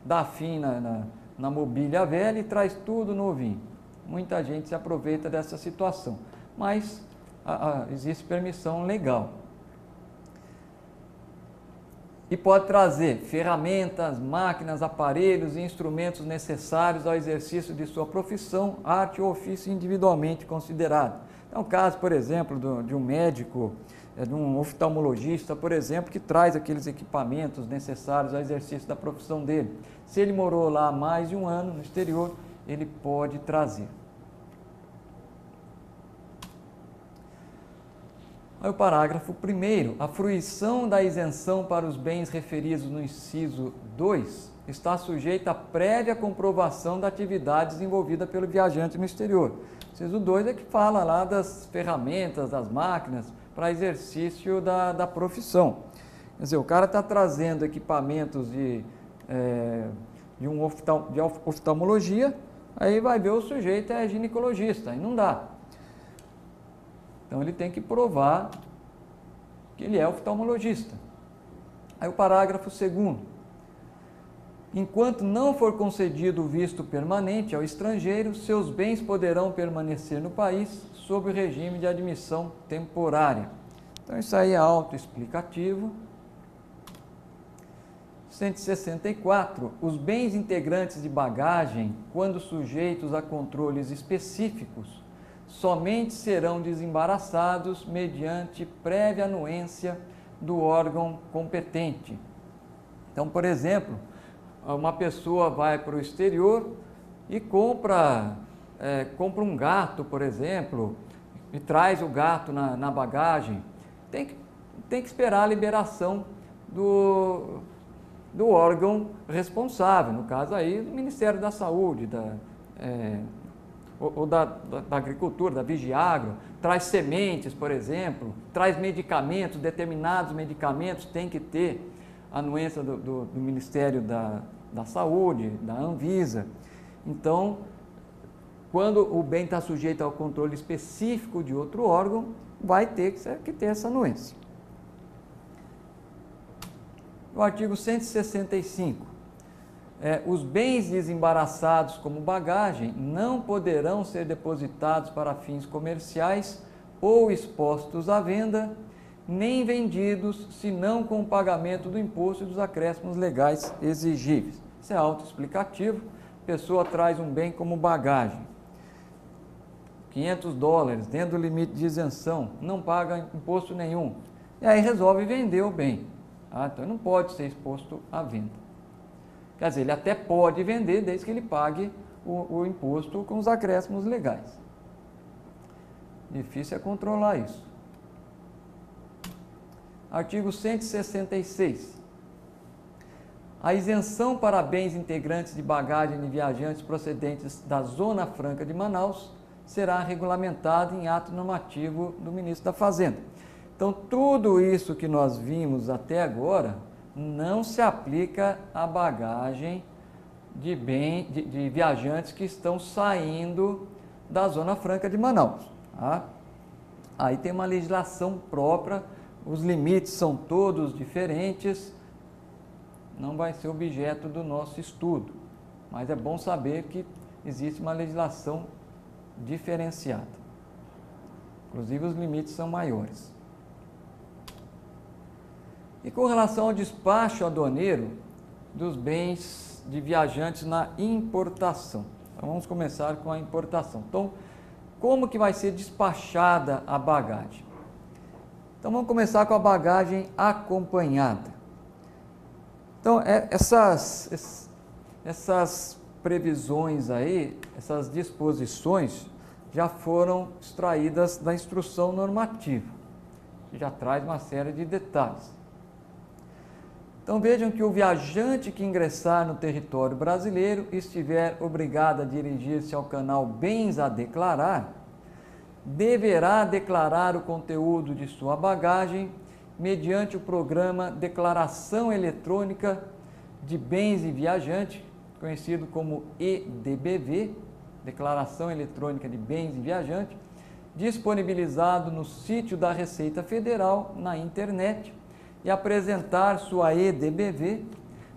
dá fim na mobília velha e traz tudo novinho. Muita gente se aproveita dessa situação, mas existe permissão legal. E pode trazer ferramentas, máquinas, aparelhos e instrumentos necessários ao exercício de sua profissão, arte ou ofício individualmente considerado. Então, caso, por exemplo, de um médico, de um oftalmologista, por exemplo, que traz aqueles equipamentos necessários ao exercício da profissão dele. Se ele morou lá há mais de 1 ano no exterior, ele pode trazer. Aí o parágrafo 1º, a fruição da isenção para os bens referidos no inciso 2 está sujeita à prévia comprovação da atividade desenvolvida pelo viajante no exterior. O inciso 2 é que fala lá das ferramentas, das máquinas para exercício da profissão. Quer dizer, o cara está trazendo equipamentos de oftalmologia, aí vai ver o sujeito é ginecologista, aí não dá. Então ele tem que provar que ele é oftalmologista. Aí o parágrafo 2º. Enquanto não for concedido o visto permanente ao estrangeiro, seus bens poderão permanecer no país sob o regime de admissão temporária. Então isso aí é autoexplicativo. 164. Os bens integrantes de bagagem, quando sujeitos a controles específicos, somente serão desembaraçados mediante prévia anuência do órgão competente. Então, por exemplo, uma pessoa vai para o exterior e compra um gato, por exemplo, e traz o gato na bagagem. Tem que esperar a liberação do órgão responsável, no caso aí do Ministério da Saúde, ou da Agricultura, da Vigiagro, traz sementes, por exemplo, traz medicamentos, determinados medicamentos tem que ter a anuência do Ministério da Saúde, da Anvisa. Então, quando o bem está sujeito ao controle específico de outro órgão, vai ter que ter essa anuência. No artigo 165, os bens desembaraçados como bagagem não poderão ser depositados para fins comerciais ou expostos à venda, nem vendidos, senão com o pagamento do imposto e dos acréscimos legais exigíveis. Isso é autoexplicativo. A pessoa traz um bem como bagagem, $500, dentro do limite de isenção, não paga imposto nenhum, e aí resolve vender o bem. Então, não pode ser exposto à venda. Quer dizer, ele até pode vender desde que ele pague o imposto com os acréscimos legais. Difícil é controlar isso. Artigo 166. A isenção para bens integrantes de bagagem de viajantes procedentes da Zona Franca de Manaus será regulamentada em ato normativo do Ministro da Fazenda. Então, tudo isso que nós vimos até agora não se aplica à bagagem de viajantes que estão saindo da Zona Franca de Manaus. Tá? Aí tem uma legislação própria, os limites são todos diferentes, não vai ser objeto do nosso estudo, mas é bom saber que existe uma legislação diferenciada. Inclusive, os limites são maiores. E com relação ao despacho aduaneiro dos bens de viajantes na importação. Então, vamos começar com a importação. Então, como que vai ser despachada a bagagem? Então, vamos começar com a bagagem acompanhada. Então, essas previsões aí, essas disposições, já foram extraídas da instrução normativa, que já traz uma série de detalhes. Então vejam que o viajante que ingressar no território brasileiro e estiver obrigado a dirigir-se ao canal Bens a Declarar, deverá declarar o conteúdo de sua bagagem mediante o programa Declaração Eletrônica de Bens e Viajante, conhecido como EDBV, Declaração Eletrônica de Bens e Viajante, disponibilizado no sítio da Receita Federal na internet, e apresentar sua EDBV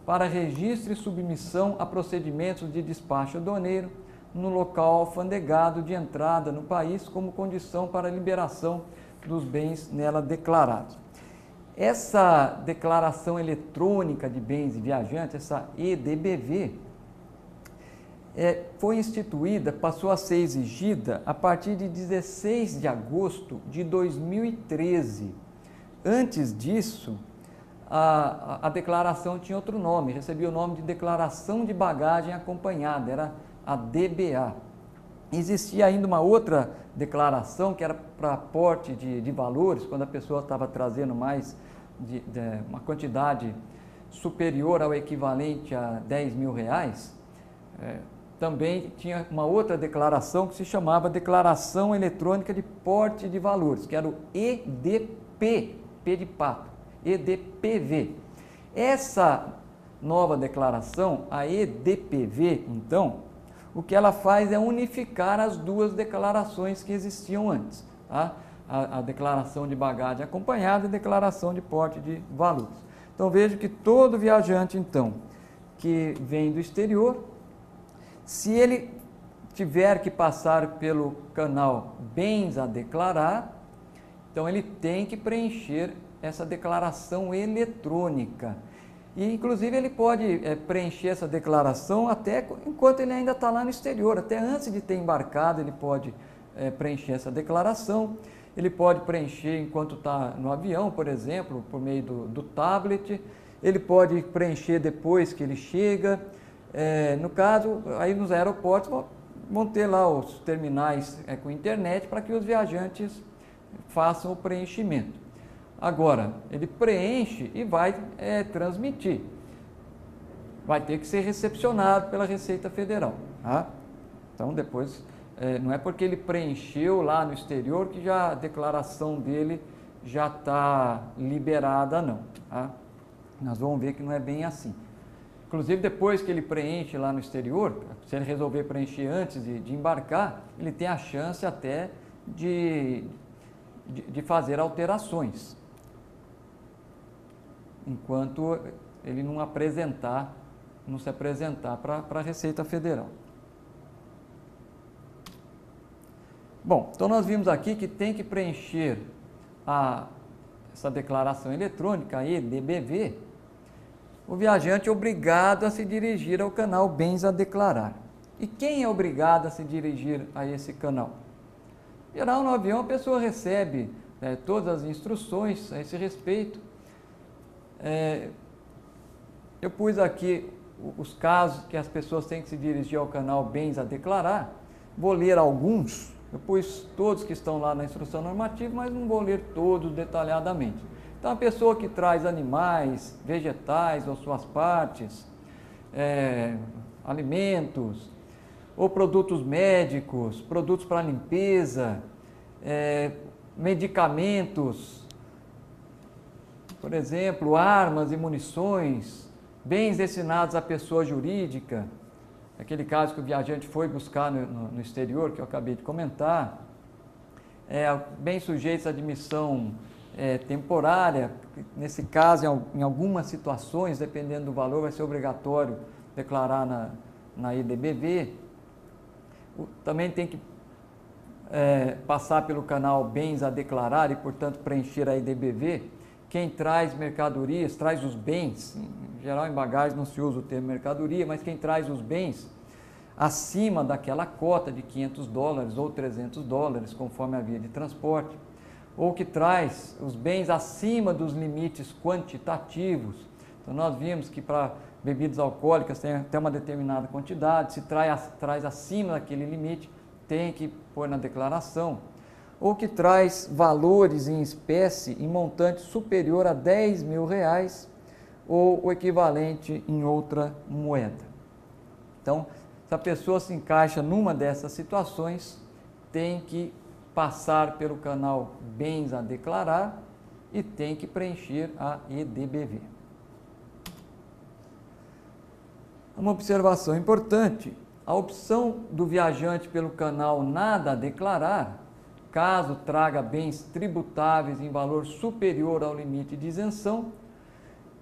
para registro e submissão a procedimentos de despacho aduaneiro no local alfandegado de entrada no país como condição para a liberação dos bens nela declarados. Essa declaração eletrônica de bens e viajantes, essa EDBV, foi instituída, passou a ser exigida a partir de 16 de agosto de 2013. Antes disso, a declaração tinha outro nome, recebia o nome de Declaração de Bagagem Acompanhada, era a DBA. Existia ainda uma outra declaração que era para aporte de valores, quando a pessoa estava trazendo mais uma quantidade superior ao equivalente a R$10.000, também tinha uma outra declaração que se chamava Declaração Eletrônica de Porte de Valores, que era o EDP, P de pato, EDPV. Essa nova declaração, a EDPV, então, o que ela faz é unificar as duas declarações que existiam antes, tá? A declaração de bagagem acompanhada e a declaração de porte de valores. Então, veja que todo viajante, então, que vem do exterior, se ele tiver que passar pelo canal Bens a Declarar, então ele tem que preencher essa declaração eletrônica. E, inclusive, ele pode preencher essa declaração até enquanto ele ainda está lá no exterior, até antes de ter embarcado, ele pode preencher essa declaração. Ele pode preencher enquanto está no avião, por exemplo, por meio do tablet. Ele pode preencher depois que ele chega. No caso, aí nos aeroportos vão ter lá os terminais com internet para que os viajantes façam o preenchimento. Agora, ele preenche e vai transmitir. vai ter que ser recepcionado pela Receita Federal. Tá? Então, depois, não é porque ele preencheu lá no exterior que já a declaração dele já está liberada, não. Tá? Nós vamos ver que não é bem assim. Inclusive, depois que ele preenche lá no exterior, se ele resolver preencher antes de embarcar, ele tem a chance até de fazer alterações, enquanto ele não se apresentar para a Receita Federal. Bom, então nós vimos aqui que tem que preencher essa declaração eletrônica, a EDBV, o viajante é obrigado a se dirigir ao canal Bens a Declarar. E quem é obrigado a se dirigir a esse canal? Em geral, no avião, a pessoa recebe todas as instruções a esse respeito. Eu pus aqui os casos que as pessoas têm que se dirigir ao canal Bens a Declarar. Vou ler alguns. Eu pus todos que estão lá na instrução normativa, mas não vou ler todos detalhadamente. Então, a pessoa que traz animais, vegetais ou suas partes, alimentos, ou produtos médicos, produtos para limpeza, medicamentos, por exemplo, armas e munições, bens destinados à pessoa jurídica, aquele caso que o viajante foi buscar no exterior, que eu acabei de comentar, bens sujeitos à admissão temporária, nesse caso, em algumas situações, dependendo do valor, vai ser obrigatório declarar na EDBV. Também tem que passar pelo canal Bens a Declarar e, portanto, preencher a EDBV. Quem traz mercadorias, traz os bens, em geral em bagagem não se usa o termo mercadoria, mas quem traz os bens acima daquela cota de $500 ou $300, conforme a via de transporte, ou que traz os bens acima dos limites quantitativos. Então, nós vimos que para bebidas alcoólicas tem até uma determinada quantidade, se traz acima daquele limite, tem que pôr na declaração. Ou que traz valores em espécie em montante superior a R$10.000 ou o equivalente em outra moeda. Então, se a pessoa se encaixa numa dessas situações, tem que passar pelo canal Bens a Declarar e tem que preencher a EDBV. Uma observação importante, a opção do viajante pelo canal Nada a Declarar, caso traga bens tributáveis em valor superior ao limite de isenção,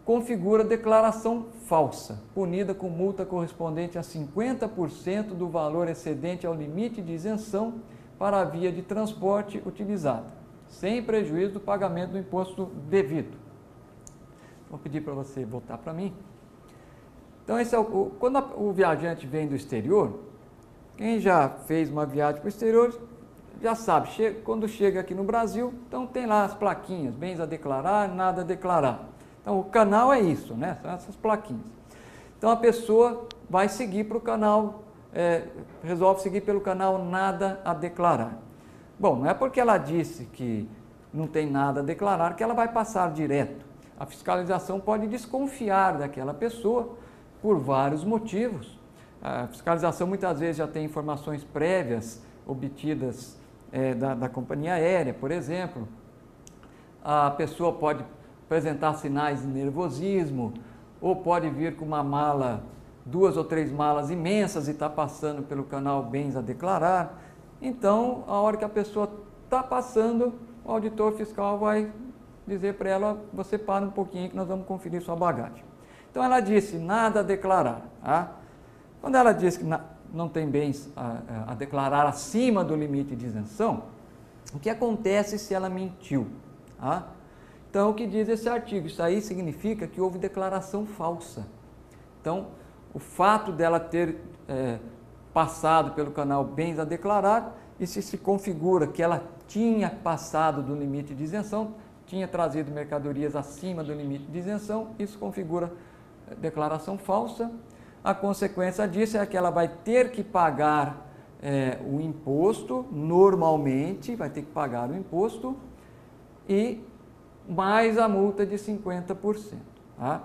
configura declaração falsa, punida com multa correspondente a 50% do valor excedente ao limite de isenção para a via de transporte utilizada, sem prejuízo do pagamento do imposto devido. Vou pedir para você voltar para mim. Então, quando o viajante vem do exterior, quem já fez uma viagem para o exterior já sabe, quando chega aqui no Brasil, então tem lá as plaquinhas, bens a declarar, nada a declarar. Então, o canal é isso, né? São essas plaquinhas. Então, a pessoa vai seguir para o canal, resolve seguir pelo canal nada a declarar. Bom, não é porque ela disse que não tem nada a declarar que ela vai passar direto. A fiscalização pode desconfiar daquela pessoa por vários motivos. A fiscalização muitas vezes já tem informações prévias obtidas da companhia aérea, por exemplo. A pessoa pode apresentar sinais de nervosismo, ou pode vir com uma mala, 2 ou 3 malas imensas e está passando pelo canal Bens a Declarar. Então, a hora que a pessoa está passando, o auditor fiscal vai dizer para ela, você para um pouquinho que nós vamos conferir sua bagagem. Então, ela disse, nada a declarar. Tá? Quando ela diz que não tem bens a declarar acima do limite de isenção, o que acontece se ela mentiu? Tá? Então, o que diz esse artigo? Isso aí significa que houve declaração falsa. Então, o fato dela ter passado pelo canal Bens a Declarar, isso se configura que ela tinha passado do limite de isenção, tinha trazido mercadorias acima do limite de isenção, isso configura declaração falsa. A consequência disso é que ela vai ter que pagar o imposto, normalmente vai ter que pagar o imposto, e mais a multa de 50%. Tá?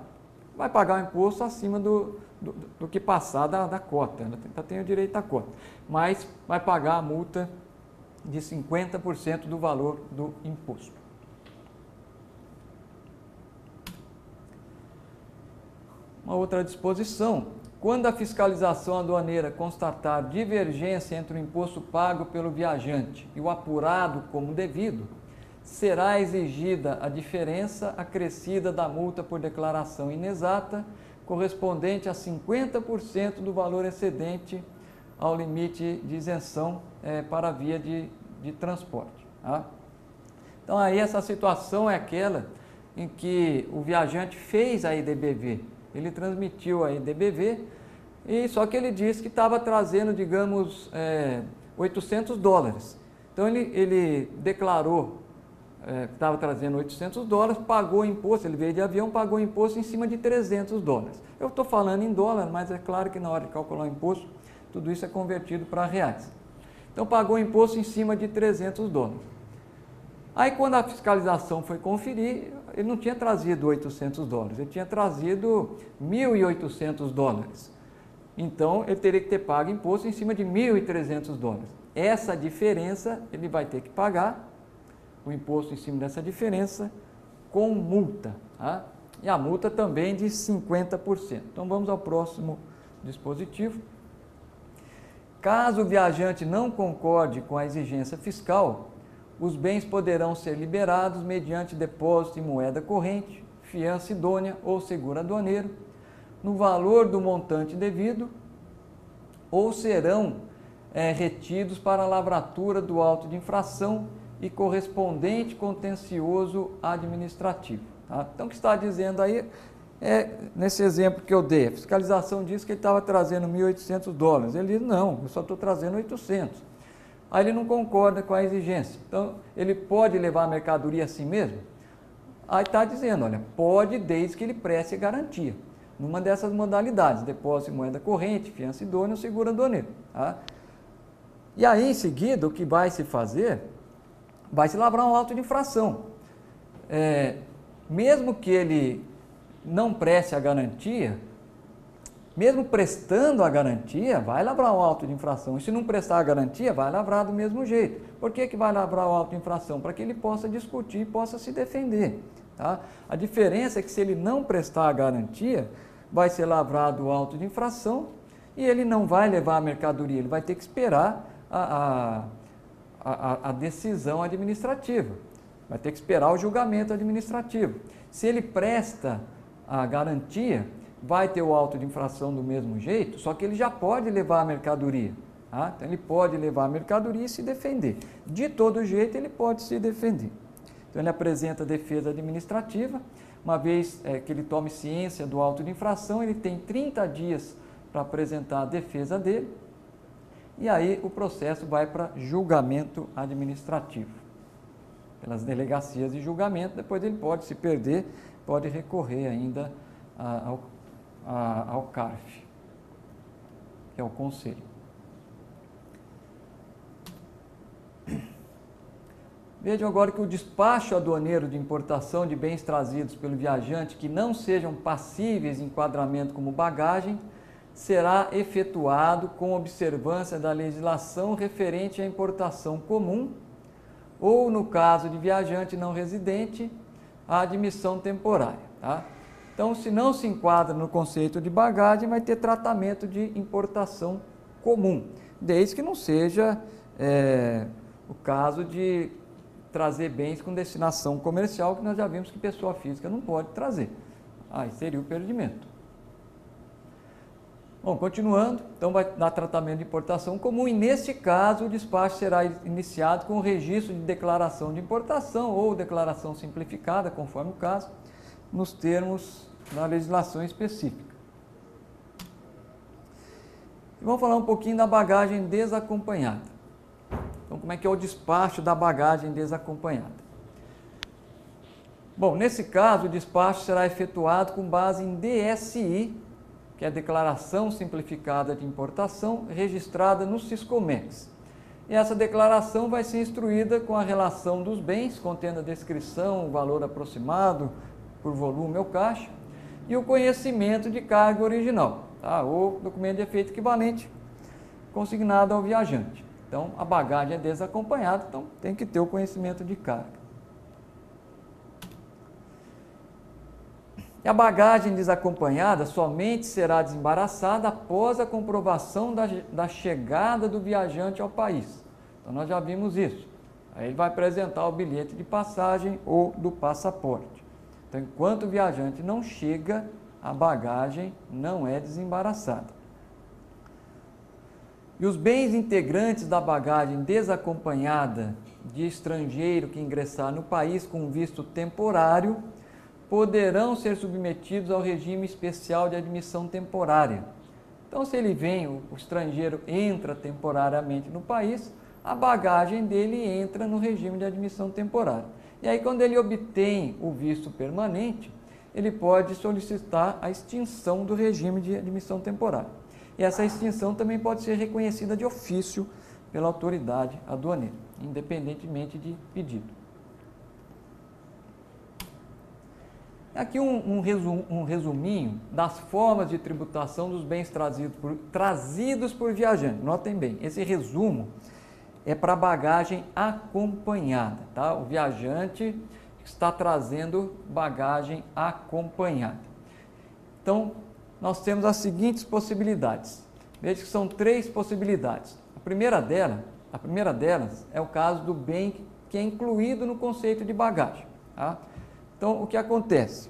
vai pagar o imposto acima do que passar da cota, ela tem o direito à cota, mas vai pagar a multa de 50% do valor do imposto. Uma outra disposição: quando a fiscalização aduaneira constatar divergência entre o imposto pago pelo viajante e o apurado como devido, será exigida a diferença acrescida da multa por declaração inexata, correspondente a 50% do valor excedente ao limite de isenção para a via de transporte. Tá? Então, aí essa situação é aquela em que o viajante fez a IDBV, ele transmitiu a IDBV, e só que ele disse que estava trazendo, digamos, $800. Então, ele declarou que estava trazendo $800, pagou imposto, ele veio de avião, pagou imposto em cima de $300. Eu estou falando em dólar, mas é claro que na hora de calcular o imposto, tudo isso é convertido para reais. Então, pagou imposto em cima de $300. Aí, quando a fiscalização foi conferir, ele não tinha trazido $800, ele tinha trazido $1.800. Então, ele teria que ter pago imposto em cima de $1.300. Essa diferença ele vai ter que pagar, o imposto em cima dessa diferença, com multa. Tá? E a multa também de 50%. Então, vamos ao próximo dispositivo. Caso o viajante não concorde com a exigência fiscal, os bens poderão ser liberados mediante depósito em moeda corrente, fiança idônea ou seguro aduaneiro, no valor do montante devido, ou serão retidos para a lavratura do auto de infração e correspondente contencioso administrativo. Tá? Então, o que está dizendo aí nesse exemplo que eu dei, a fiscalização disse que ele estava trazendo $1.800. Ele diz, não, eu só estou trazendo 800. Aí ele não concorda com a exigência. Então, ele pode levar a mercadoria assim mesmo? Aí está dizendo, olha, pode desde que ele preste garantia. Numa dessas modalidades, depósito em moeda corrente, fiança idônea ou seguro aduaneiro. Tá? E aí, em seguida, o que vai se fazer, vai se lavrar um auto de infração. Mesmo que ele não preste a garantia, mesmo prestando a garantia, vai lavrar um auto de infração. E se não prestar a garantia, vai lavrar do mesmo jeito. Por que vai lavrar o auto de infração? Para que ele possa discutir e possa se defender. Tá? A diferença é que se ele não prestar a garantia, vai ser lavrado o auto de infração e ele não vai levar a mercadoria, ele vai ter que esperar a decisão administrativa, vai ter que esperar o julgamento administrativo. Se ele presta a garantia, vai ter o auto de infração do mesmo jeito, só que ele já pode levar a mercadoria. Tá? Então, ele pode levar a mercadoria e se defender. De todo jeito, ele pode se defender. Então, ele apresenta a defesa administrativa. Uma vez que ele tome ciência do auto de infração, ele tem 30 dias para apresentar a defesa dele. E aí, o processo vai para julgamento administrativo. Pelas delegacias de julgamento, depois ele pode se perder, pode recorrer ainda ao CARF, que é o Conselho. Vejam agora que o despacho aduaneiro de importação de bens trazidos pelo viajante que não sejam passíveis de enquadramento como bagagem será efetuado com observância da legislação referente à importação comum ou, no caso de viajante não residente, a admissão temporária. Tá? Então, se não se enquadra no conceito de bagagem, vai ter tratamento de importação comum, desde que não seja o caso de trazer bens com destinação comercial, que nós já vimos que pessoa física não pode trazer. Aí seria o perdimento. Bom, continuando, então vai dar tratamento de importação comum e, neste caso, o despacho será iniciado com o registro de declaração de importação ou declaração simplificada, conforme o caso, nos termos da legislação específica. E vamos falar um pouquinho da bagagem desacompanhada. Então, como é que é o despacho da bagagem desacompanhada? Bom, nesse caso, o despacho será efetuado com base em DSI, que é a Declaração Simplificada de Importação, registrada no Siscomex. E essa declaração vai ser instruída com a relação dos bens, contendo a descrição, o valor aproximado por volume ou caixa, e o conhecimento de carga original, tá? Ou documento de efeito equivalente consignado ao viajante. Então, a bagagem é desacompanhada, então tem que ter o conhecimento de carga. E a bagagem desacompanhada somente será desembaraçada após a comprovação da chegada do viajante ao país. Então, nós já vimos isso. Aí ele vai apresentar o bilhete de passagem ou do passaporte. Então, enquanto o viajante não chega, a bagagem não é desembaraçada. E os bens integrantes da bagagem desacompanhada de estrangeiro que ingressar no país com visto temporário poderão ser submetidos ao regime especial de admissão temporária. Então, se ele vem, o estrangeiro entra temporariamente no país, a bagagem dele entra no regime de admissão temporária. E aí, quando ele obtém o visto permanente, ele pode solicitar a extinção do regime de admissão temporária. E essa extinção também pode ser reconhecida de ofício pela autoridade aduaneira, independentemente de pedido. Aqui um resuminho das formas de tributação dos bens trazidos por viajante. Notem bem, esse resumo é para bagagem acompanhada, tá? O viajante está trazendo bagagem acompanhada. Então, nós temos as seguintes possibilidades. Veja que são 3 possibilidades. A primeira delas é o caso do bem que é incluído no conceito de bagagem, tá? Então, o que acontece?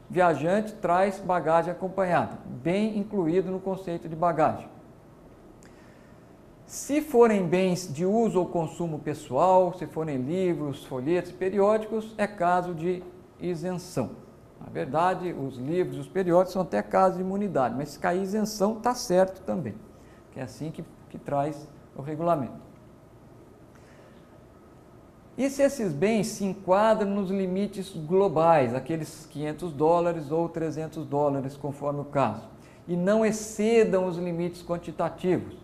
O viajante traz bagagem acompanhada, bem incluído no conceito de bagagem. Se forem bens de uso ou consumo pessoal, se forem livros, folhetos, periódicos, é caso de isenção. Na verdade, os livros e os periódicos são até caso de imunidade, mas se cair isenção, está certo também, que é assim que traz o regulamento. E se esses bens se enquadram nos limites globais, aqueles $500 ou $300, conforme o caso, e não excedam os limites quantitativos,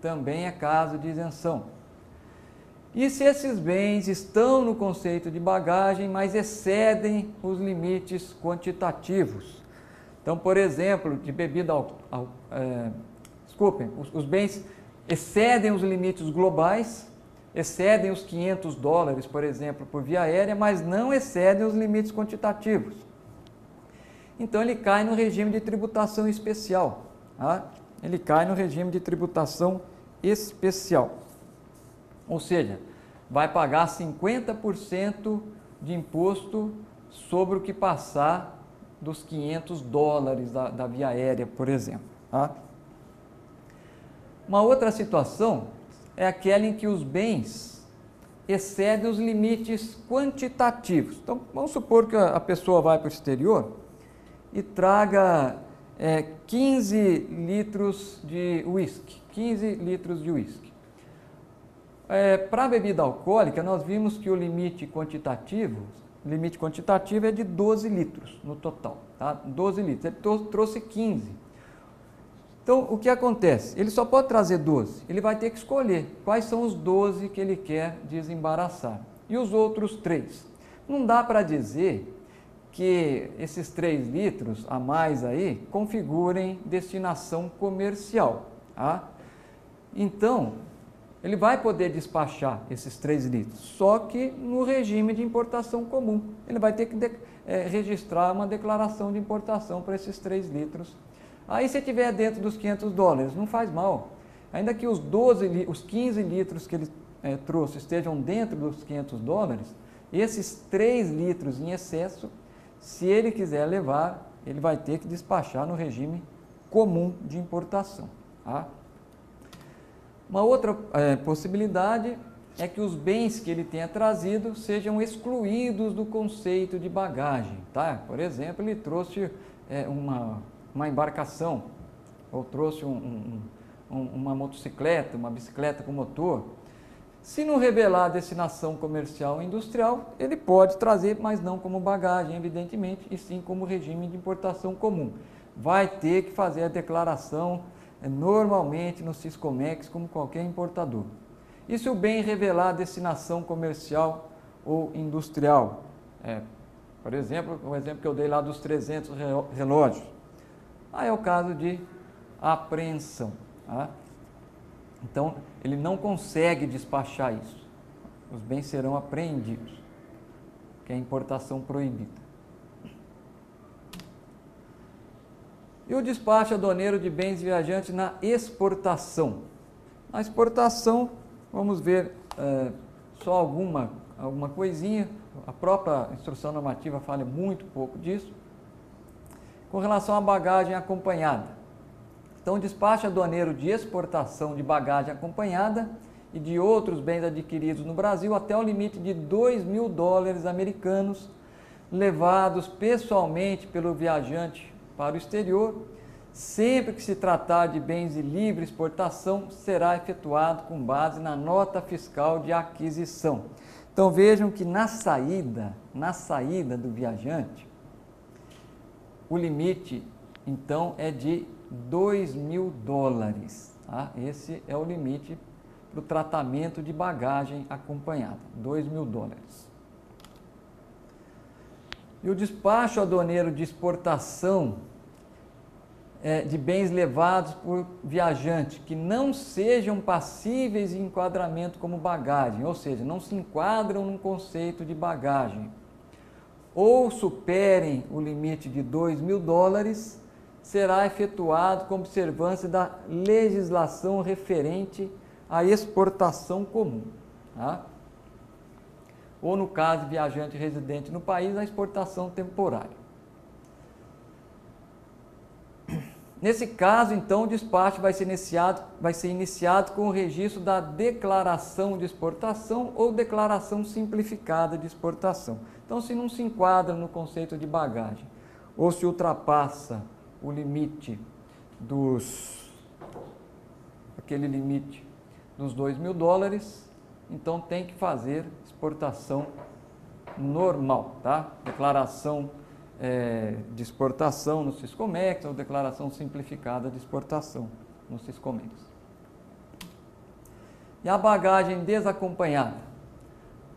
também é caso de isenção. E se esses bens estão no conceito de bagagem, mas excedem os limites quantitativos? Então, por exemplo, de bebida os bens excedem os limites globais, excedem os $500, por exemplo, por via aérea, mas não excedem os limites quantitativos. Então, ele cai no regime de tributação especial. Tá? Ele cai no regime de tributação especial. Ou seja, vai pagar 50% de imposto sobre o que passar dos $500 da via aérea, por exemplo. Tá? Uma outra situação é aquela em que os bens excedem os limites quantitativos. Então, vamos supor que a pessoa vai para o exterior e traga 15 litros de uísque. 15 litros de uísque. Para a bebida alcoólica, nós vimos que o limite quantitativo é de 12 litros no total. Tá? 12 litros. Ele trouxe 15. Então, o que acontece? Ele só pode trazer 12. Ele vai ter que escolher quais são os 12 que ele quer desembaraçar. E os outros 3? Não dá para dizer que esses 3 litros a mais aí configurem destinação comercial. Tá? Então, ele vai poder despachar esses 3 litros, só que no regime de importação comum. Ele vai ter que registrar uma declaração de importação para esses 3 litros. Aí, se estiver dentro dos $500, não faz mal. Ainda que os 15 litros que ele trouxe estejam dentro dos $500, esses 3 litros em excesso, se ele quiser levar, ele vai ter que despachar no regime comum de importação. Tá? Uma outra possibilidade é que os bens que ele tenha trazido sejam excluídos do conceito de bagagem. Tá? Por exemplo, ele trouxe uma embarcação, ou trouxe uma motocicleta, uma bicicleta com motor. Se não revelar a destinação comercial ou industrial, ele pode trazer, mas não como bagagem, evidentemente, e sim como regime de importação comum. Vai ter que fazer a declaração normalmente no Siscomex, como qualquer importador. E se o bem revelar a destinação comercial ou industrial? Por exemplo, o exemplo que eu dei lá dos 300 relógios. Aí é o caso de apreensão. Tá? Então, ele não consegue despachar isso. Os bens serão apreendidos, que é a importação proibida. E o despacho aduaneiro de bens viajantes na exportação. Na exportação, vamos ver só alguma coisinha. A própria instrução normativa fala muito pouco disso. Com relação à bagagem acompanhada. Então, o despacho aduaneiro de exportação de bagagem acompanhada e de outros bens adquiridos no Brasil até o limite de $2.000 americanos, levados pessoalmente pelo viajante para o exterior, sempre que se tratar de bens de livre exportação, será efetuado com base na nota fiscal de aquisição. Então vejam que na saída do viajante, o limite então é de $2.000. Tá? Esse é o limite para o tratamento de bagagem acompanhada, $2.000. E o despacho aduaneiro de exportação de bens levados por viajante que não sejam passíveis de enquadramento como bagagem, ou seja, não se enquadram num conceito de bagagem, ou superem o limite de $2.000, será efetuado com observância da legislação referente à exportação comum. Tá? Ou no caso de viajante residente no país, a exportação temporária. Nesse caso, então, o despacho vai ser iniciado com o registro da declaração de exportação ou declaração simplificada de exportação. Então, se não se enquadra no conceito de bagagem, ou se ultrapassa o limite aquele limite dos $2.000, então tem que fazer exportação normal, tá? Declaração de exportação no Siscomex ou declaração simplificada de exportação no Siscomex. E a bagagem desacompanhada?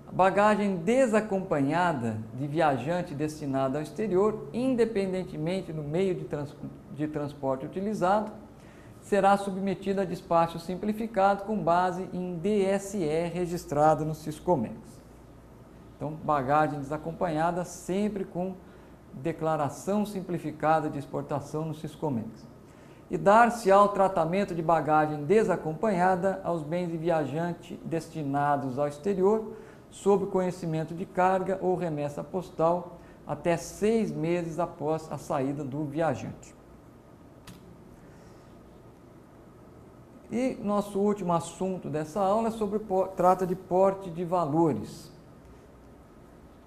A bagagem desacompanhada de viajante destinado ao exterior, independentemente do meio de transporte utilizado, será submetida a despacho simplificado com base em DSE registrado no Siscomex. Então, bagagem desacompanhada sempre com declaração simplificada de exportação no Siscomex. E dar-se ao tratamento de bagagem desacompanhada aos bens de viajante destinados ao exterior, sob conhecimento de carga ou remessa postal, até 6 meses após a saída do viajante. E nosso último assunto dessa aula trata de porte de valores.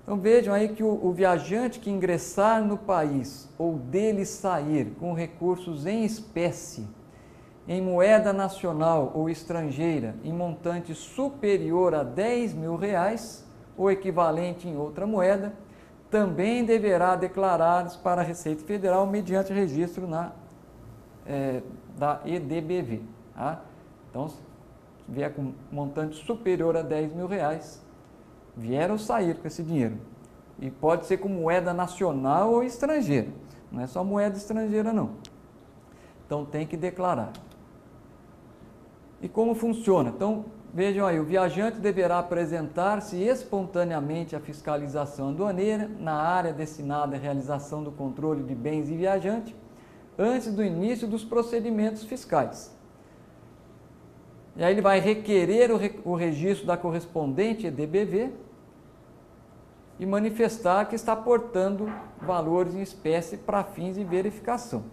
Então vejam aí que o viajante que ingressar no país ou dele sair com recursos em espécie, em moeda nacional ou estrangeira, em montante superior a R$10.000 ou equivalente em outra moeda, também deverá declarar para a Receita Federal mediante registro da EDBV. Tá? Então, se vier com montante superior a R$10.000, vier ou sair com esse dinheiro. E pode ser com moeda nacional ou estrangeira. Não é só moeda estrangeira, não. Então, tem que declarar. E como funciona? Então, vejam aí, o viajante deverá apresentar-se espontaneamente à fiscalização aduaneira na área destinada à realização do controle de bens de viajante antes do início dos procedimentos fiscais. E aí ele vai requerer o registro da correspondente EDBV e manifestar que está aportando valores em espécie para fins de verificação.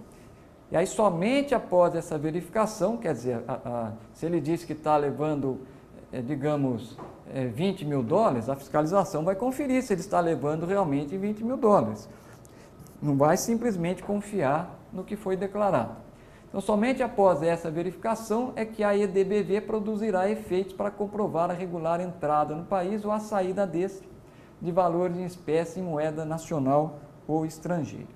E aí somente após essa verificação, quer dizer, se ele diz que está levando, digamos, $20.000, a fiscalização vai conferir se ele está levando realmente $20.000. Não vai simplesmente confiar no que foi declarado. Então, somente após essa verificação é que a EDBV produzirá efeitos para comprovar a regular entrada no país ou a saída deste de valores em espécie em moeda nacional ou estrangeira.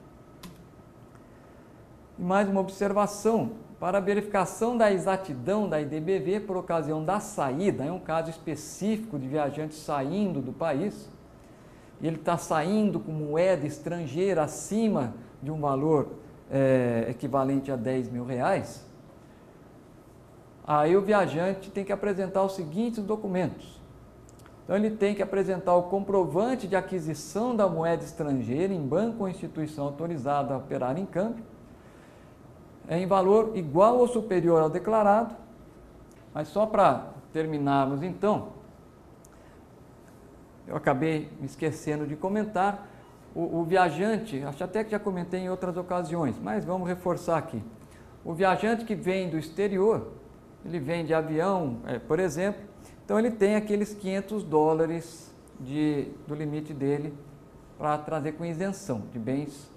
E mais uma observação, para a verificação da exatidão da EDBV por ocasião da saída, é um caso específico de viajantes saindo do país, e ele está saindo com moeda estrangeira acima de um valor equivalente a 10 mil reais, aí o viajante tem que apresentar os seguintes documentos. Então ele tem que apresentar o comprovante de aquisição da moeda estrangeira em banco ou instituição autorizada a operar em câmbio, em valor igual ou superior ao declarado. Mas só para terminarmos então, eu acabei me esquecendo de comentar, o viajante, acho até que já comentei em outras ocasiões, mas vamos reforçar aqui. O viajante que vem do exterior, ele vem de avião, por exemplo, então ele tem aqueles $500 do limite dele para trazer com isenção de bens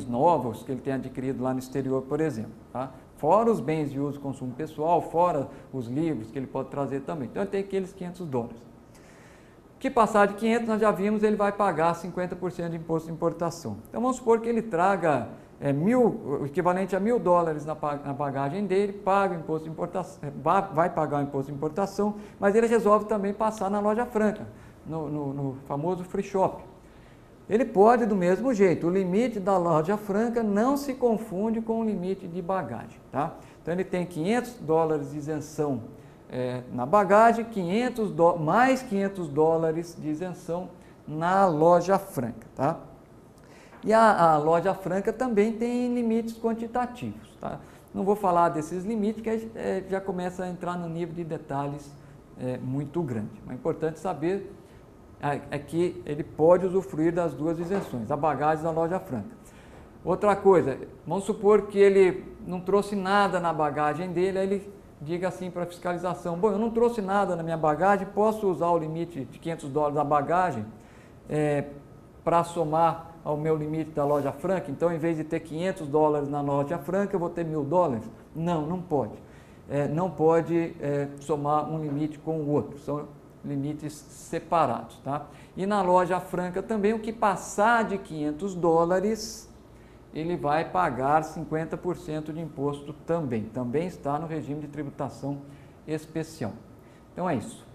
novos que ele tem adquirido lá no exterior, por exemplo, tá? Fora os bens de uso e consumo pessoal, fora os livros que ele pode trazer também. Então ele tem aqueles $500. Que passar de 500, nós já vimos, ele vai pagar 50% de imposto de importação. Então vamos supor que ele traga o equivalente a $1.000 na bagagem dele, paga o imposto de importação, vai pagar o imposto de importação, mas ele resolve também passar na loja franca, no famoso free shop. Ele pode do mesmo jeito, o limite da loja franca não se confunde com o limite de bagagem, tá? Então ele tem $500 de isenção na bagagem, mais $500 de isenção na loja franca, tá? E a loja franca também tem limites quantitativos, tá? Não vou falar desses limites, que já começa a entrar no nível de detalhes muito grande. Mas é importante saber que ele pode usufruir das duas isenções, a bagagem da loja franca. Outra coisa, vamos supor que ele não trouxe nada na bagagem dele, aí ele diga assim para a fiscalização: bom, eu não trouxe nada na minha bagagem, posso usar o limite de $500 da bagagem para somar ao meu limite da loja franca? Então, em vez de ter $500 na loja franca, eu vou ter $1.000? Não, não pode. Não pode somar um limite com o outro, são limites separados, tá? E na loja franca também, o que passar de $500, ele vai pagar 50% de imposto também. Também está no regime de tributação especial. Então é isso.